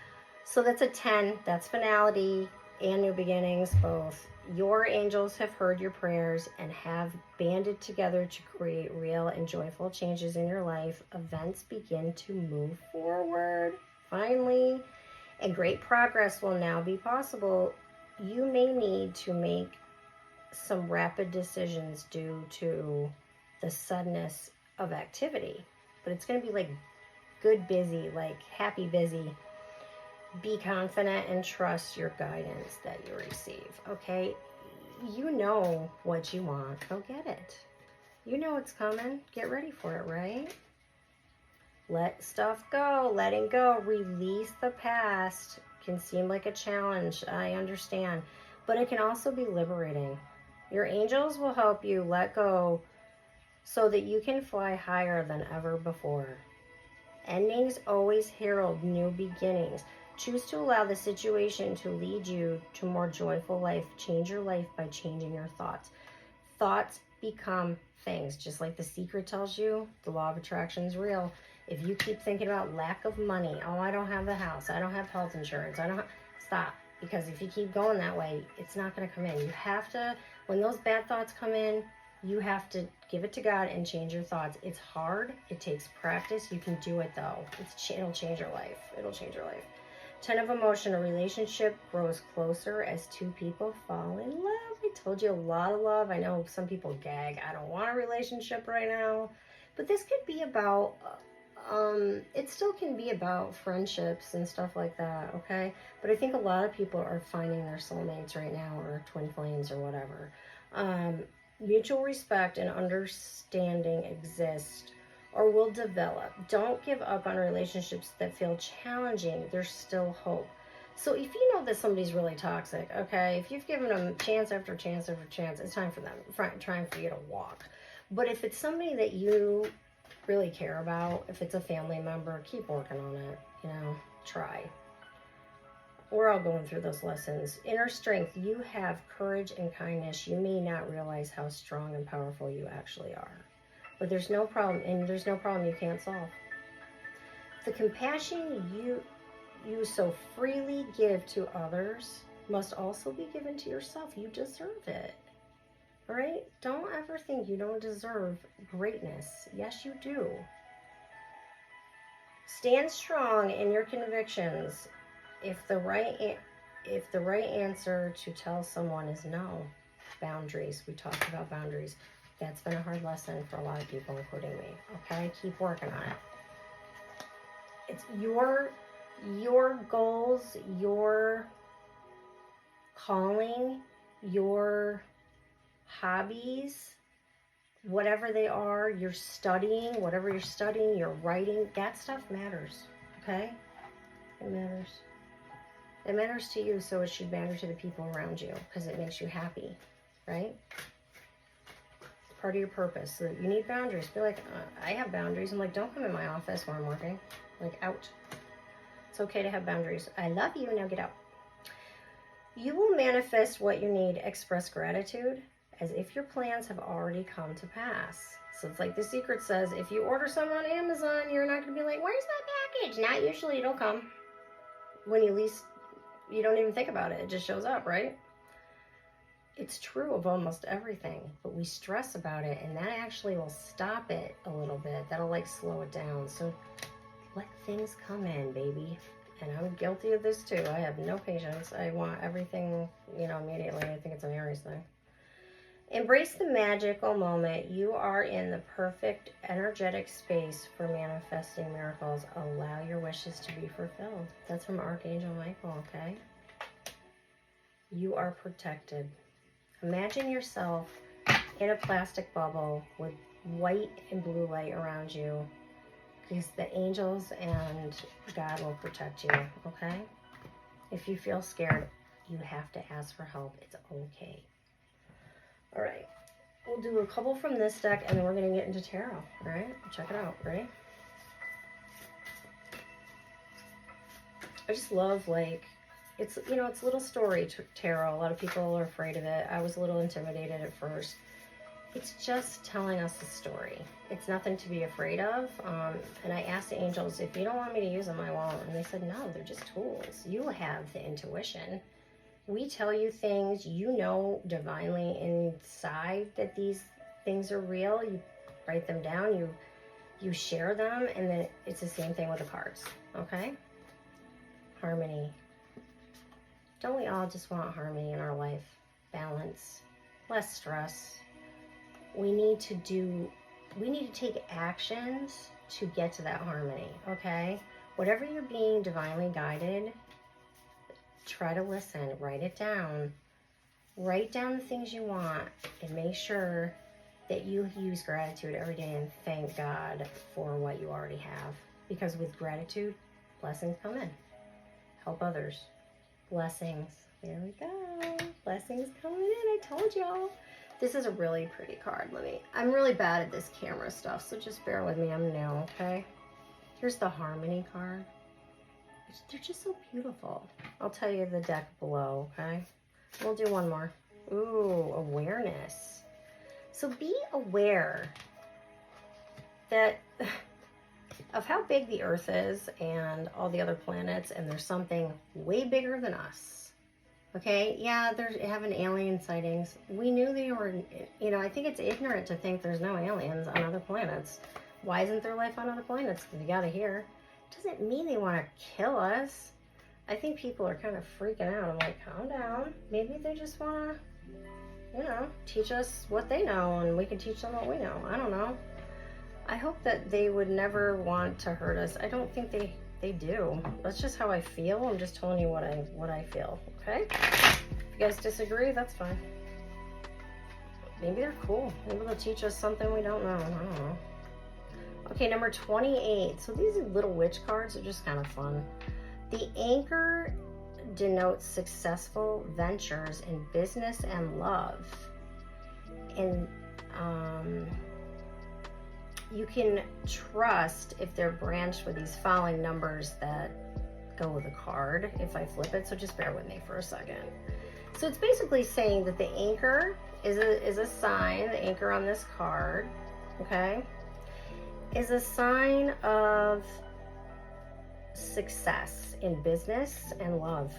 So that's a 10. That's finality and new beginnings both. Your angels have heard your prayers and have banded together to create real and joyful changes in your life. Events begin to move forward, finally, and great progress will now be possible. You may need to make some rapid decisions due to the suddenness of activity, but it's going to be like good busy, like happy busy. Be confident and trust your guidance that you receive, okay? You know what you want. Go get it. You know it's coming. Get ready for it, right? Let stuff go. Letting go. Release the past. Can seem like a challenge. I understand. But it can also be liberating. Your angels will help you let go so that you can fly higher than ever before. Endings always herald new beginnings. Choose to allow the situation to lead you to more joyful life. Change your life by changing your thoughts. Thoughts become things. Just like The Secret tells you, the law of attraction is real. If you keep thinking about lack of money, oh, I don't have the house, I don't have health insurance, stop. Because if you keep going that way, it's not going to come in. You have to, when those bad thoughts come in, you have to give it to God and change your thoughts. It's hard. It takes practice. You can do it, though. It'll change your life. It'll change your life. 10 of emotion, a relationship grows closer as two people fall in love. I told you, a lot of love. I know some people gag, I don't want a relationship right now. But this could be about, it still can be about friendships and stuff like that, okay? But I think a lot of people are finding their soulmates right now, or twin flames, or whatever. Mutual respect and understanding exist or will develop. Don't give up on relationships that feel challenging. There's still hope. So if you know that somebody's really toxic, okay, if you've given them chance after chance after chance, it's time for them, trying for you to walk. But if it's somebody that you really care about, if it's a family member, keep working on it, try. We're all going through those lessons. Inner strength, you have courage and kindness. You may not realize how strong and powerful you actually are. But there's no problem, and there's no problem you can't solve. The compassion you so freely give to others must also be given to yourself. You deserve it. All right? Don't ever think you don't deserve greatness. Yes, you do. Stand strong in your convictions. If the right answer to tell someone is no, boundaries. We talked about boundaries. That's been a hard lesson for a lot of people, including me. Okay, keep working on it. It's your goals, your calling, your hobbies, whatever they are, you're studying, whatever you're studying, you're writing, that stuff matters. Okay, it matters. It matters to you, so it should matter to the people around you because it makes you happy, right? Part of your purpose. So you need boundaries. Be like, I have boundaries. I'm like, don't come in my office when I'm working. Like, out. It's okay to have boundaries. I love you. Now get out. You will manifest what you need. Express gratitude as if your plans have already come to pass. So it's like The Secret says, if you order something on Amazon, you're not going to be like, where's my package? Not usually. It'll come. When you least, you don't even think about it. It just shows up, right? It's true of almost everything, but we stress about it, and that actually will stop it a little bit. That'll like slow it down. So let things come in, baby. And I'm guilty of this too. I have no patience. I want everything, you know, immediately. I think it's an Aries thing. Embrace the magical moment. You are in the perfect energetic space for manifesting miracles. Allow your wishes to be fulfilled. That's from Archangel Michael, okay? You are protected. Imagine yourself in a plastic bubble with white and blue light around you, because the angels and God will protect you, okay? If you feel scared, you have to ask for help. It's okay. All right, we'll do a couple from this deck, and then we're going to get into tarot, all right? Check it out. Ready? I just love, like, it's, you know, it's a little story tarot. A lot of people are afraid of it. I was a little intimidated at first. It's just telling us a story. It's nothing to be afraid of. And I asked the angels, if you don't want me to use them, I won't. And they said, no, they're just tools. You have the intuition. We tell you things, you know divinely inside that these things are real. You write them down, you share them, and then it's the same thing with the cards, okay? Harmony. Don't we all just want harmony in our life? Balance, less stress. We need to take actions to get to that harmony, okay? Whatever you're being divinely guided, try to listen, write it down. Write down the things you want and make sure that you use gratitude every day and thank God for what you already have. Because with gratitude, blessings come in. Help others. Blessings. There we go. Blessings coming in. I told y'all. This is a really pretty card. I'm really bad at this camera stuff, so just bear with me. I'm new, okay? Here's the Harmony card. They're just so beautiful. I'll tell you the deck below, okay? We'll do one more. Ooh, awareness. So be aware that of how big the Earth is and all the other planets, and there's something way bigger than us. Okay, yeah, they're having alien sightings. We knew they were, you know, I think it's ignorant to think there's no aliens on other planets. Why isn't there life on other planets? Because you gotta hear. Doesn't mean they want to kill us. I think people are kind of freaking out. I'm like, calm down. Maybe they just want to, you know, teach us what they know, and we can teach them what we know. I don't know. I hope that they would never want to hurt us. I don't think they do. That's just how I feel. I'm just telling you what I feel, okay? If you guys disagree, that's fine. Maybe they're cool. Maybe they'll teach us something we don't know. I don't know. Okay, number 28. So these little witch cards are just kind of fun. The anchor denotes successful ventures in business and love. And you can trust if they're branched with these following numbers that go with the card if I flip it. So just bear with me for a second. So it's basically saying that the anchor is a sign, the anchor on this card, okay, is a sign of success in business and love,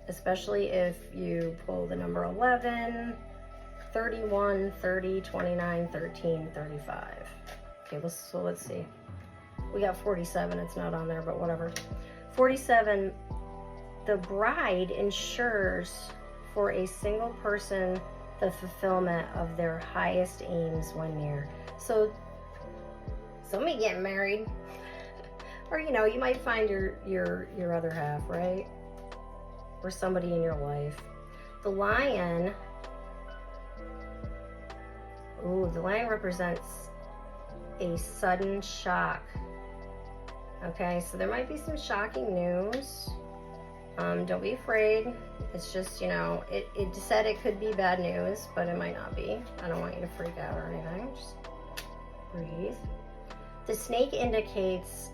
especially if you pull the number 11, 31, 30, 29, 13, 35. Okay, let's see. We got 47, it's not on there, but whatever. 47, the bride ensures for a single person the fulfillment of their highest aims when near. So somebody getting married, or you know, you might find your other half, right? Or somebody in your life. The lion, ooh, the lion represents a sudden shock. Okay, so there might be some shocking news. Don't be afraid. It's just, you know, it said it could be bad news, but it might not be. I don't want you to freak out or anything. Just breathe. The snake indicates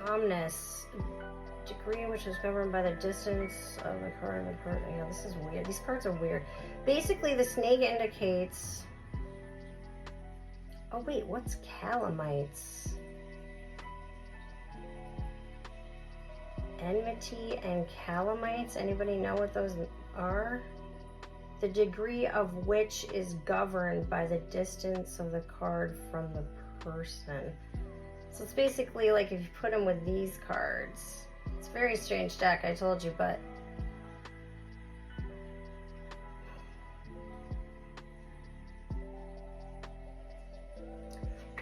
calmness, degree which is governed by the distance of the card and the card. Yeah, this is weird. These cards are weird. Basically, the snake indicates. Oh wait, what's calamites? Enmity and calamites. Anybody know what those are? The degree of which is governed by the distance of the card from the person. So it's basically like if you put them with these cards. It's a very strange deck, I told you, but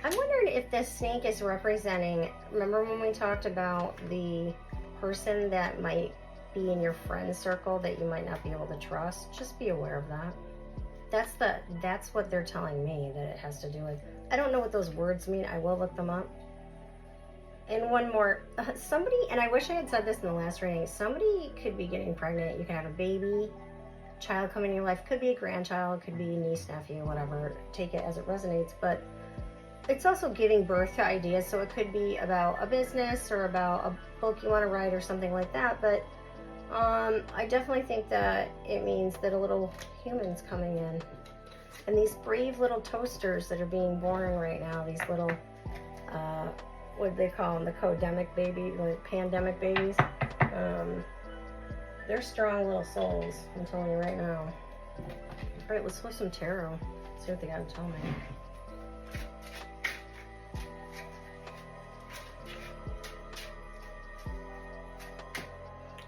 I'm wondering if this snake is representing, remember when we talked about the person that might be in your friend circle that you might not be able to trust? Just be aware of that. That's what they're telling me that it has to do with. I don't know what those words mean. I will look them up. And one more, somebody, and I wish I had said this in the last reading, somebody could be getting pregnant. You could have a baby, child come in your life, could be a grandchild, could be a niece, nephew, whatever. Take it as it resonates. But it's also giving birth to ideas. So it could be about a business or about a book you want to write or something like that. But I definitely think that it means that a little human's coming in. And these brave little toasters that are being born right now, these little, what do they call them, the codemic baby, the pandemic babies, they're strong little souls, I'm telling you right now. All right, let's flip some tarot, see what they got to tell me.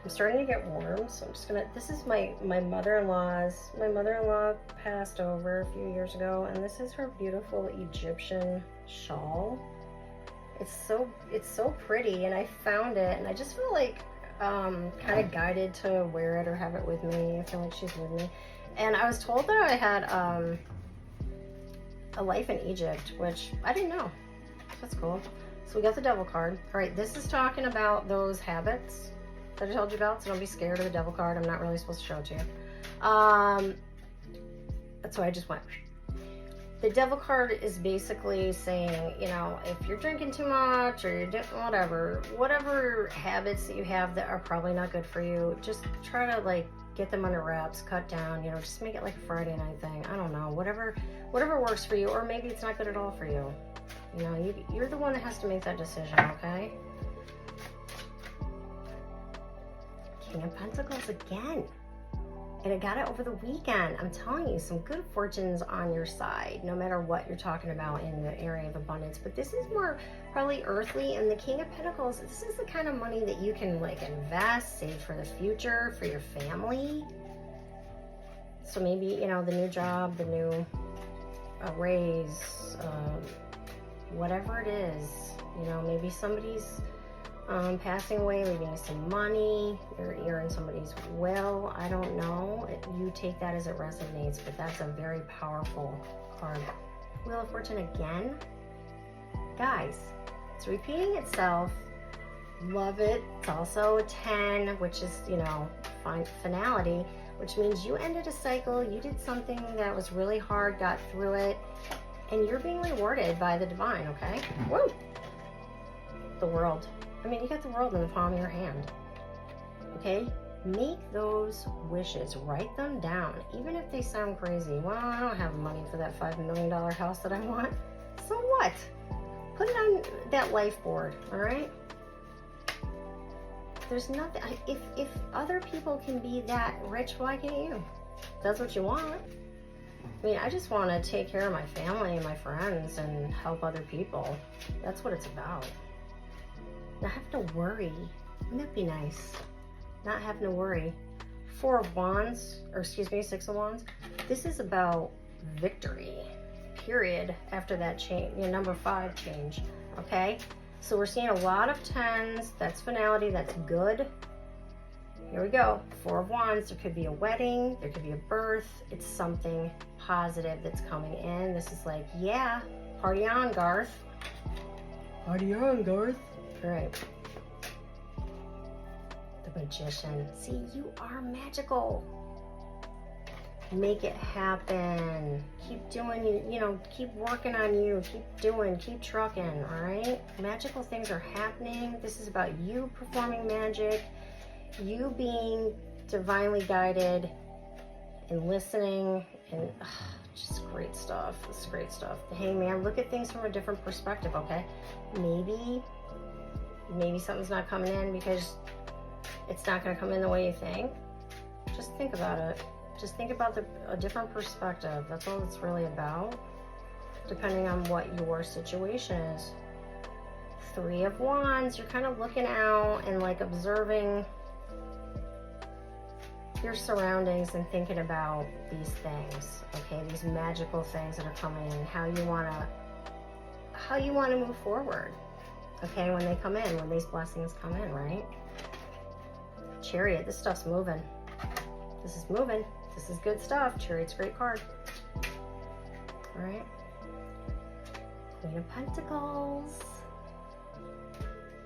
I'm starting to get warm, so I'm just gonna, this is my mother-in-law's. My mother-in-law passed over a few years ago, and this is her beautiful Egyptian shawl. It's so pretty, and I found it, and I just feel like kind of guided to wear it or have it with me. I feel like she's with me. And I was told that I had a life in Egypt, which I didn't know. That's cool. So we got the devil card. All right, this is talking about those habits that I told you about, so don't be scared of the devil card. I'm not really supposed to show it to you. That's why I just went. The devil card is basically saying, you know, if you're drinking too much or you're doing whatever habits that you have that are probably not good for you, just try to like get them under wraps, cut down, you know, just make it like a Friday night thing. I don't know, whatever works for you, or maybe it's not good at all for you. You know, you're the one that has to make that decision, okay? King of Pentacles again. And I got it over the weekend. I'm telling you, some good fortunes on your side, no matter what you're talking about in the area of abundance. But this is more probably earthly, and the King of Pentacles, this is the kind of money that you can like invest, save for the future, for your family. So maybe, you know, the new job, the new raise, whatever it is, you know, maybe somebody's passing away, leaving you some money, you're in somebody's will, I don't know. You take that as it resonates, but that's a very powerful card. Wheel of Fortune again. Guys, it's repeating itself. Love it. It's also a 10, which is, you know, finality, which means you ended a cycle, you did something that was really hard, got through it, and you're being rewarded by the divine, okay? Woo! The World. I mean, you got the world in the palm of your hand, okay? Make those wishes, write them down, even if they sound crazy. Well, I don't have money for that $5 million house that I want. So what? Put it on that life board, all right? There's nothing, if other people can be that rich, why can't you? That's what you want. I mean, I just want to take care of my family and my friends and help other people. That's what it's about. Not have to worry. Wouldn't that be nice? Not having to worry. 4 of Wands, or excuse me, 6 of Wands. This is about victory, period, after that change, number 5 change, okay? So we're seeing a lot of 10s. That's finality, that's good. Here we go, 4 of Wands. There could be a wedding, there could be a birth. It's something positive that's coming in. This is like, yeah, party on, Garth. Party on, Garth. All right. The Magician. See, you are magical. Make it happen. Keep doing, you know, keep working on you. Keep doing, keep trucking, all right? Magical things are happening. This is about you performing magic, you being divinely guided and listening, and just great stuff. This is great stuff. The Hangman, look at things from a different perspective, okay? Maybe something's not coming in because it's not going to come in the way you think. Just think about it. Just think about a different perspective. That's all it's really about. depending on what your situation is. Three of Wands, you're kind of looking out and like observing your surroundings and thinking about these things, okay, these magical things that are coming in, how you want to move forward, okay, when they come in, when these blessings come in, right? Chariot, this stuff's moving. This is moving. This is good stuff. Chariot's a great card. All right. Queen of Pentacles.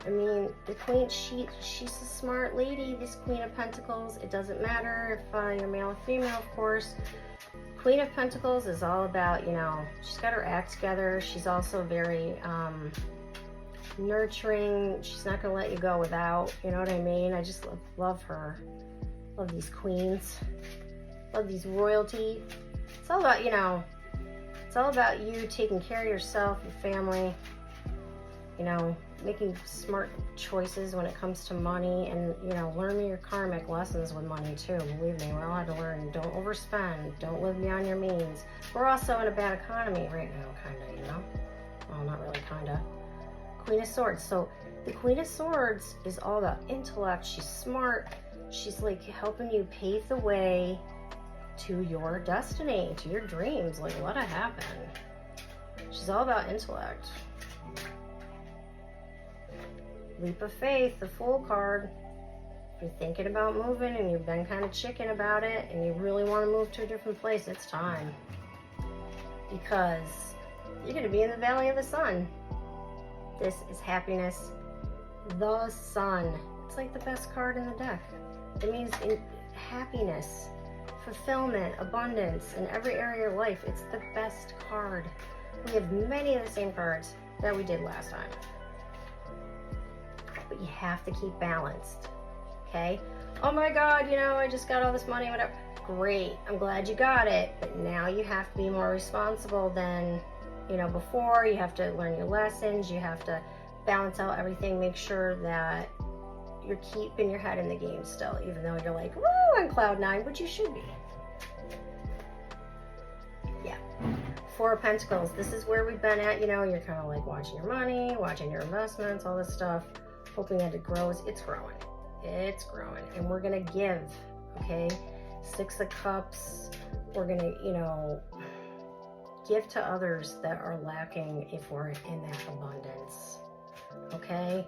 I mean, the Queen, she's a smart lady, this Queen of Pentacles. It doesn't matter if you're male or female, of course. Queen of Pentacles is all about, you know, she's got her act together. She's also very nurturing. She's not going to let you go without, you know what I mean? I just love her. Love these queens. Love these royalty. It's all about, you know, it's all about you taking care of yourself, your family, you know, making smart choices when it comes to money, and, you know, learning your karmic lessons with money too. Believe me, we're all had to learn. Don't overspend. Don't live beyond your means. We're also in a bad economy right now, kind of, you know? Well, not really, kind of. Queen of Swords. So the Queen of Swords is all about intellect. She's smart. She's like helping you pave the way to your destiny, to your dreams. Like, let it happen. She's all about intellect. Leap of Faith, the Fool card. If you're thinking about moving and you've been kind of chicken about it and you really want to move to a different place, it's time. Because you're going to be in the Valley of the Sun. This is happiness. The Sun. It's like the best card in the deck. It means happiness, fulfillment, abundance in every area of your life. It's the best card. We have many of the same cards that we did last time. But you have to keep balanced, okay? Oh my God, you know, I just got all this money, whatever. Great, I'm glad you got it, but now you have to be more responsible than, you know, before. You have to learn your lessons, you have to balance out everything, make sure that you're keeping your head in the game still, even though you're like, woo, on cloud nine, which you should be. Yeah. Four of Pentacles, this is where we've been at, you know, you're kind of like watching your money, watching your investments, all this stuff, hoping that it grows. It's growing. It's growing. And we're going to give, okay? Six of Cups. We're going to, you know, give to others that are lacking if we're in that abundance, okay?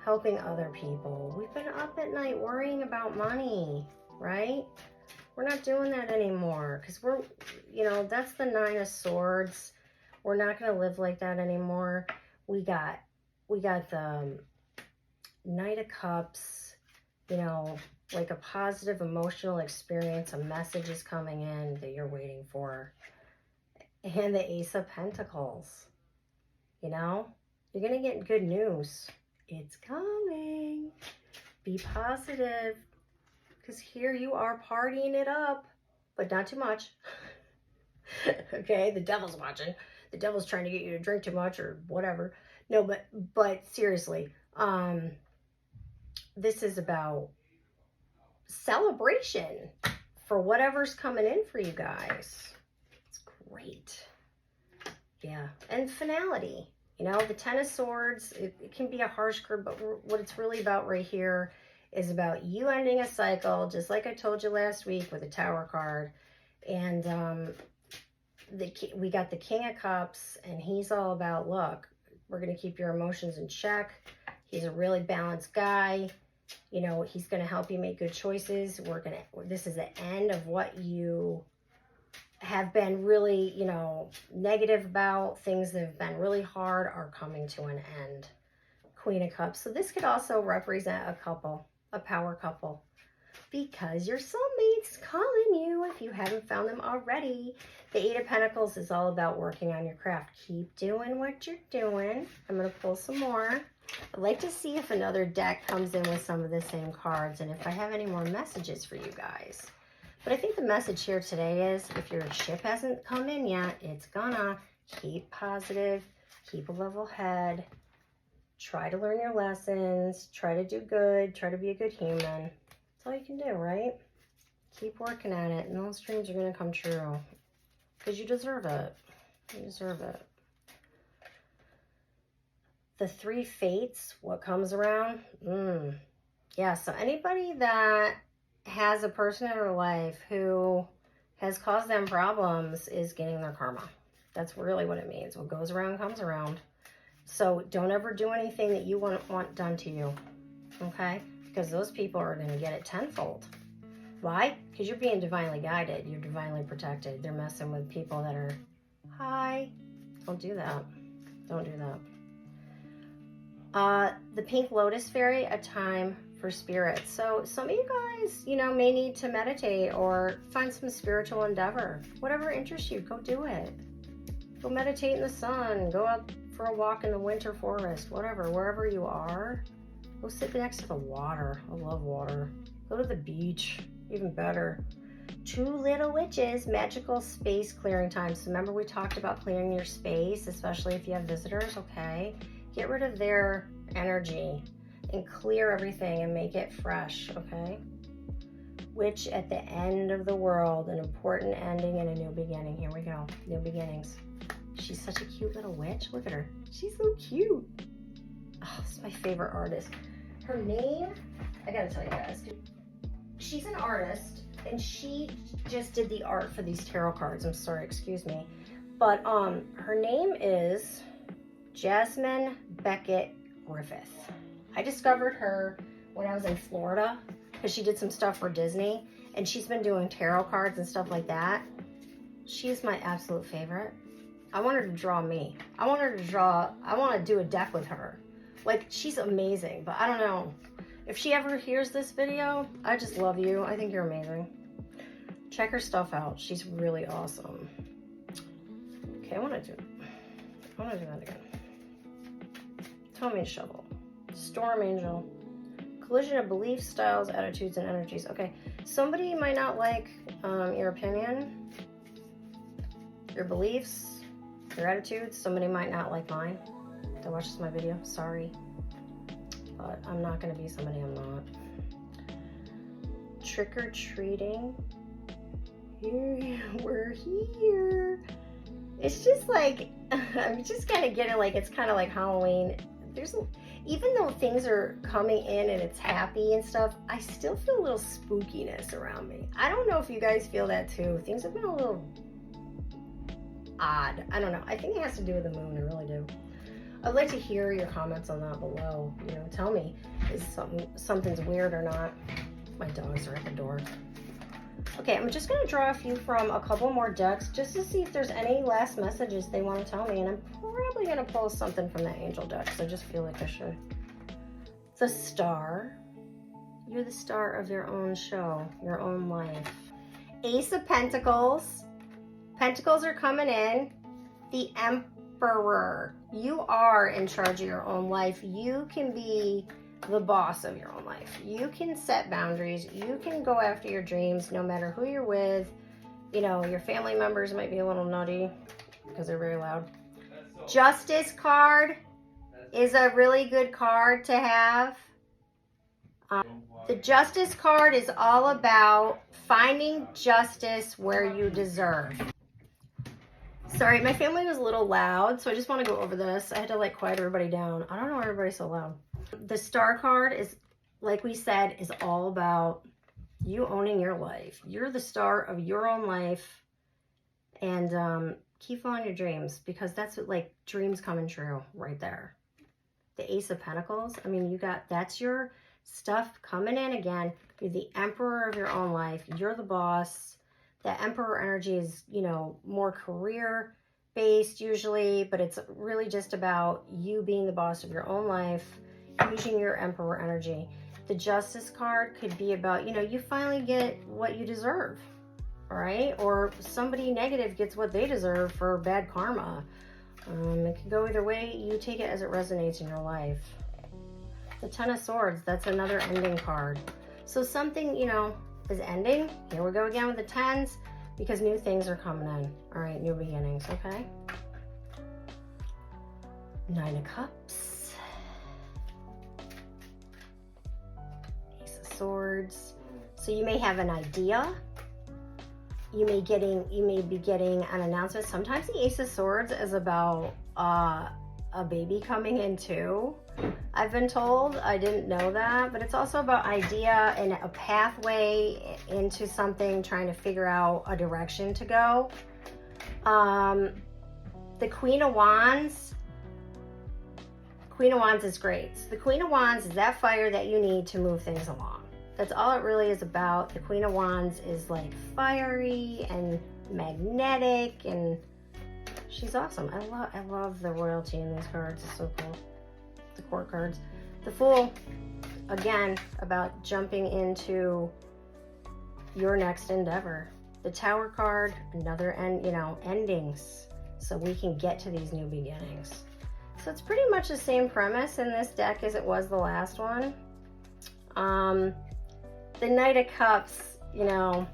Helping other people. We've been up at night worrying about money, right? We're not doing that anymore because we're, you know, that's the Nine of Swords. We're not going to live like that anymore. We got the Knight of Cups, you know, like a positive emotional experience. A message is coming in that you're waiting for. And the Ace of Pentacles, you know, you're going to get good news. It's coming. Be positive. Because here you are partying it up, but not too much. Okay, the devil's watching. The devil's trying to get you to drink too much or whatever. No, but seriously, this is about celebration for whatever's coming in for you guys. It's great. Yeah, and finality. You know, the Ten of Swords, it can be a harsh card, but what it's really about right here is about you ending a cycle, just like I told you last week with the Tower card. And we got the King of Cups, and he's all about, look, we're going to keep your emotions in check. He's a really balanced guy. You know, he's going to help you make good choices. This is the end of what you have been really, you know, negative about. Things that have been really hard are coming to an end. Queen of Cups. So this could also represent a couple, a power couple, because your soulmate's calling you if you haven't found them already. The Eight of Pentacles is all about working on your craft. Keep doing what you're doing. I'm going to pull some more. I'd like to see if another deck comes in with some of the same cards and if I have any more messages for you guys. But I think the message here today is if your ship hasn't come in yet, it's gonna. Keep positive, keep a level head, try to learn your lessons, try to do good, try to be a good human. That's all you can do, right? Keep working at it, and those dreams are gonna come true because you deserve it. You deserve it. The 3 fates, what comes around? Yeah, so anybody that has a person in their life who has caused them problems is getting their karma. That's really what it means. What goes around comes around. So don't ever do anything that you want done to you, okay? Because those people are going to get it tenfold. Why? Because you're being divinely guided. You're divinely protected. They're messing with people that are, hi. Don't do that. Don't do that. The Pink Lotus Fairy, a time for spirit. So some of you guys, you know, may need to meditate or find some spiritual endeavor. Whatever interests you, go do it. Go meditate in the sun. Go out for a walk in the winter forest. Whatever, wherever you are. Go sit next to the water. I love water. Go to the beach. Even better. 2 little witches, magical space clearing time. So remember we talked about clearing your space, especially if you have visitors, okay? Get rid of their energy and clear everything and make it fresh, okay? Witch at the end of the world, an important ending and a new beginning. Here we go, new beginnings. She's such a cute little witch. Look at her. She's so cute. Oh, it's my favorite artist. Her name, I gotta tell you guys, she's an artist and she just did the art for these tarot cards. I'm sorry, excuse me. But her name is Jasmine Beckett Griffith. I discovered her when I was in Florida because she did some stuff for Disney and she's been doing tarot cards and stuff like that. She's my absolute favorite. I want her to draw me. I want to do a deck with her. Like, she's amazing, but I don't know. If she ever hears this video, I just love you. I think you're amazing. Check her stuff out. She's really awesome. Okay, I want to do that again. Tommy Shovel. Storm Angel. Collision of beliefs, styles, attitudes, and energies. Okay, somebody might not like your opinion, your beliefs, your attitudes. Somebody might not like mine that watches my video. Sorry. But I'm not going to be somebody I'm not. Trick-or-treating. Here, we're here. It's just like, I'm just kind of getting like, it's kind of like Halloween. Even though things are coming in and it's happy and stuff, I still feel a little spookiness around me. I don't know if you guys feel that too. Things have been a little odd. I don't know. I think it has to do with the moon. I really do. I'd like to hear your comments on that below. You know, tell me, is something's weird or not? My dogs are at the door. Okay, I'm just going to draw a few from a couple more decks just to see if there's any last messages they want to tell me. And I'm probably going to pull something from the angel deck, so I just feel like I should. The Star. You're the star of your own show, your own life. Ace of Pentacles. Pentacles are coming in. The Emperor. You are in charge of your own life. You can be the boss of your own life. You can set boundaries. You can go after your dreams no matter who you're with. You know, your family members might be a little nutty because they're very loud. Justice card is a really good card to have. The Justice card is all about finding justice where you deserve. Sorry, my family was a little loud, so I just want to go over this. I had to like quiet everybody down. I don't know why everybody's so loud. The Star card is, like we said, is all about you owning your life. You're the star of your own life, and keep following your dreams, because that's what, like, dreams coming true right there. The Ace of Pentacles, I mean, that's your stuff coming in again. You're the emperor of your own life. You're the boss. The Emperor energy is, you know, more career based usually, but it's really just about you being the boss of your own life, using your Emperor energy. The Justice card could be about, you know, you finally get what you deserve, all right? Or somebody negative gets what they deserve for bad karma. It can go either way. You take it as it resonates in your life. The Ten of Swords, that's another ending card. So something, you know, is ending. Here we go again with the tens, because new things are coming in. All right, new beginnings, okay? Nine of Cups. Ace of Swords. So you may have an idea. you may be getting an announcement. Sometimes the Ace of Swords is about a baby coming in too. I've been told. I didn't know that, but it's also about idea and a pathway into something, trying to figure out a direction to go. The Queen of Wands is great. So the Queen of Wands is that fire that you need to move things along. That's all it really is about. The Queen of Wands is like fiery and magnetic, and she's awesome. I love the royalty in these cards. It's so cool. The court cards. The Fool, again, about jumping into your next endeavor. The Tower card, another endings, so we can get to these new beginnings. So it's pretty much the same premise in this deck as it was the last one. The Knight of Cups, I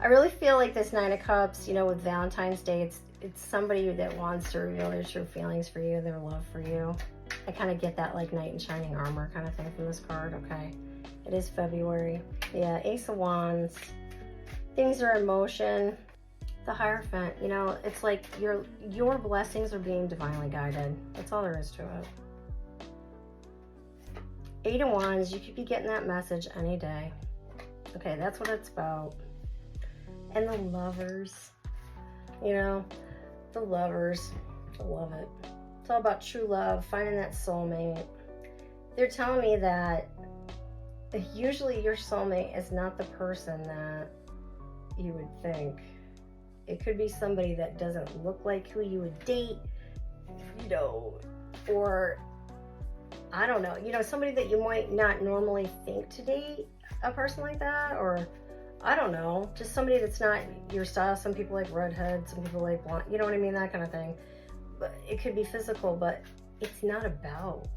really feel like this Knight of Cups, with Valentine's Day, it's somebody that wants to reveal their true feelings for you, their love for you. I kind of get that like knight in shining armor kind of thing from this card. Okay, it is February. Yeah, Ace of Wands. Things are in motion. The Hierophant, it's like your blessings are being divinely guided. That's all there is to it. Eight of Wands, you could be getting that message any day. Okay, that's what it's about. And the Lovers, the Lovers, I love it. It's all about true love, finding that soulmate. They're telling me that usually your soulmate is not the person that you would think. It could be somebody that doesn't look like who you would date, or I don't know, somebody that you might not normally think to date, a person like that, or I don't know, just somebody that's not your style. Some people like redhead, some people like blonde, you know what I mean, that kind of thing. But it could be physical, but it's not about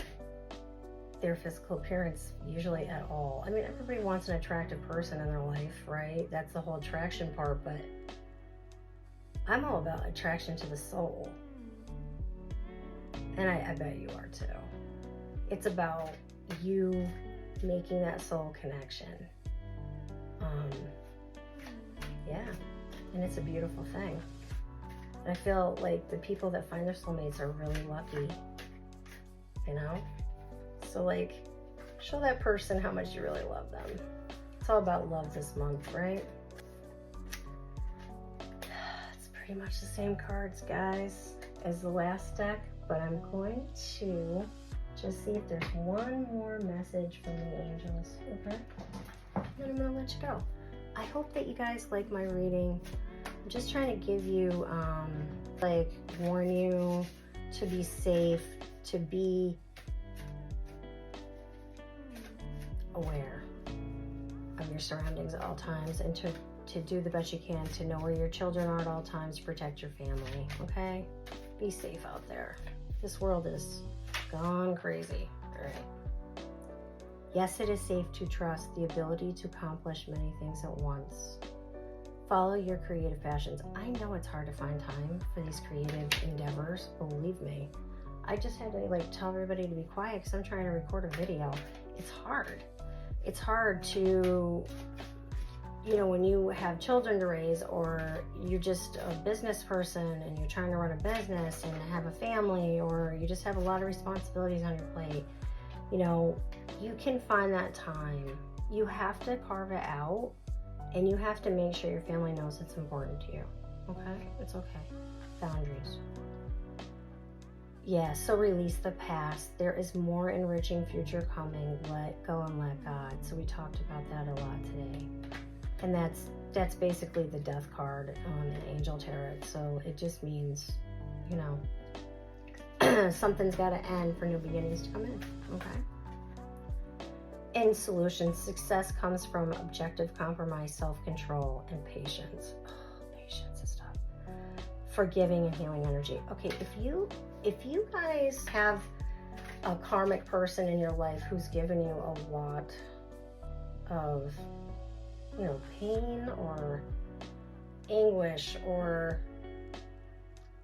their physical appearance usually at all. I mean, everybody wants an attractive person in their life, right? That's the whole attraction part, but I'm all about attraction to the soul. And I bet you are too. It's about you making that soul connection. Yeah, and it's a beautiful thing. And I feel like the people that find their soulmates are really lucky, So like, show that person how much you really love them. It's all about love this month, right? It's pretty much the same cards, guys, as the last deck, but I'm going to just see if there's one more message from the angels, okay? Then I'm gonna let you go. I hope that you guys like my reading. I'm just trying to give you, warn you to be safe, to be aware of your surroundings at all times, and to do the best you can to know where your children are at all times, to protect your family, okay? Be safe out there. This world is gone crazy, all right? Yes, it is safe to trust the ability to accomplish many things at once. Follow your creative passions. I know it's hard to find time for these creative endeavors, believe me. I just had to tell everybody to be quiet because I'm trying to record a video. It's hard. It's hard to, when you have children to raise, or you're just a business person and you're trying to run a business and have a family, or you just have a lot of responsibilities on your plate, you can find that time. You have to carve it out, and you have to make sure your family knows it's important to you, okay? It's okay. Boundaries. Yeah, so release the past. There is more enriching future coming. Let go and let God. So we talked about that a lot today. And that's basically the death card on the Angel Tarot. So it just means, something's got to end for new beginnings to come in, okay? In solutions, success comes from objective compromise, self-control, and patience. Oh, patience is tough. Forgiving and healing energy. Okay, if you guys have a karmic person in your life who's given you a lot of, pain or anguish, or,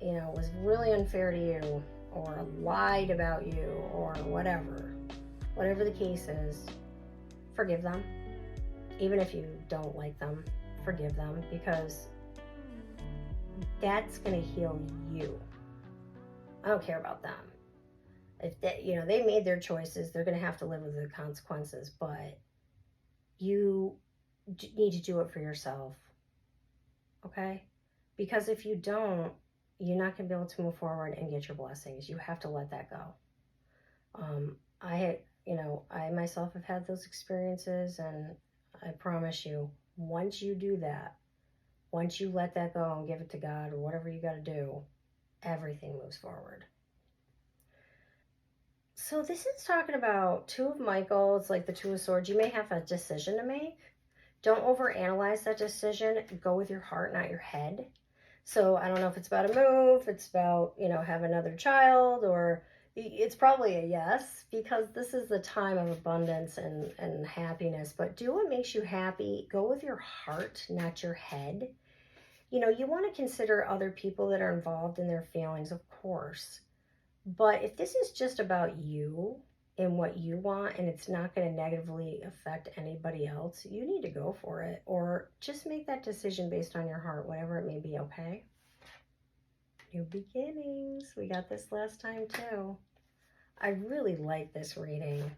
was really unfair to you, or lied about you, or whatever the case is, forgive them. Even if you don't like them, forgive them, because that's going to heal you. I don't care about them. If they, you know, they made their choices, they're going to have to live with the consequences, but you need to do it for yourself. Okay? Because if you don't, you're not going to be able to move forward and get your blessings. You have to let that go. I myself have had those experiences, and I promise you, once you do that, once you let that go and give it to God or whatever you got to do, everything moves forward. So this is talking about Two of Michaels, like the Two of Swords. You may have a decision to make. Don't overanalyze that decision. Go with your heart, not your head. So I don't know if it's about a move, it's about, have another child, or it's probably a yes, because this is the time of abundance and happiness. But do what makes you happy. Go with your heart, not your head. You want to consider other people that are involved in their feelings, of course. But if this is just about you and what you want, and it's not going to negatively affect anybody else, you need to go for it. Or just make that decision based on your heart, whatever it may be, okay? New beginnings. We got this last time too. I really like this reading.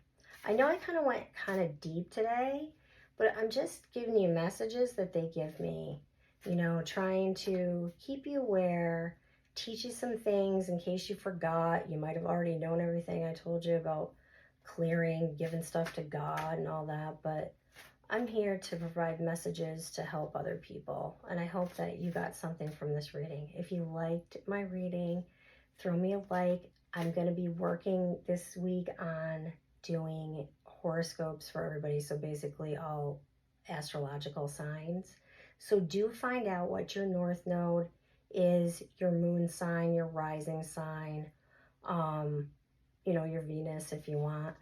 I know I kind of went kind of deep today, but I'm just giving you messages that they give me. Trying to keep you aware, teach you some things in case you forgot. You might have already known everything I told you about clearing, giving stuff to God and all that, but I'm here to provide messages to help other people, and I hope that you got something from this reading. If you liked my reading, throw me a like. I'm going to be working this week on doing horoscopes for everybody, so basically all astrological signs. So do find out what your North Node is, your moon sign, your rising sign, your Venus if you want,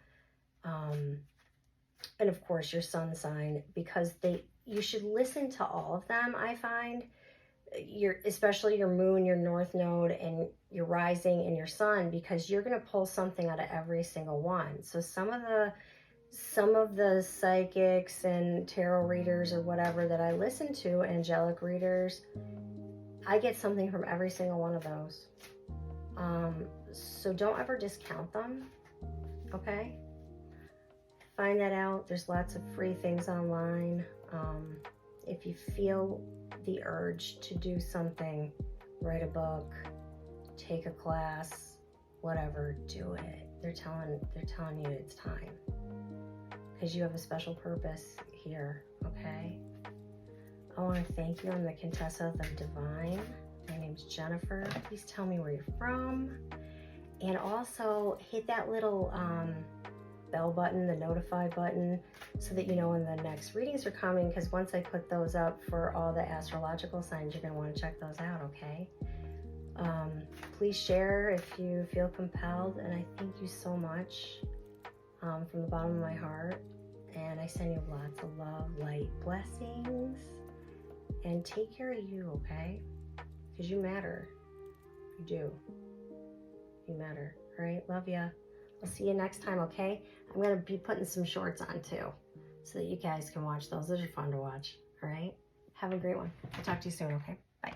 and of course your sun sign, because you should listen to all of them. I find especially your moon, your North Node, and your rising and your sun, because you're going to pull something out of every single one. So some of the psychics and tarot readers or whatever that I listen to, angelic readers, I get something from every single one of those. So don't ever discount them, okay? Find that out. There's lots of free things online. If you feel the urge to do something, write a book, take a class, whatever, do it. They're telling you it's time, because you have a special purpose here, okay? I want to thank you. I'm the Jentessa of the Divine. My name's Jennifer. Please tell me where you're from. And also hit that little bell button, the notify button, so that you know when the next readings are coming, because once I put those up for all the astrological signs, you're going to want to check those out, okay? Please share if you feel compelled, and I thank you so much from the bottom of my heart, and I send you lots of love, light, blessings, and take care of you, okay? Because you matter. You do. You matter. All right? Love ya. I'll see you next time, okay? I'm going to be putting some shorts on too, so that you guys can watch those. Those are fun to watch, all right? Have a great one. I'll talk to you soon, okay? Bye.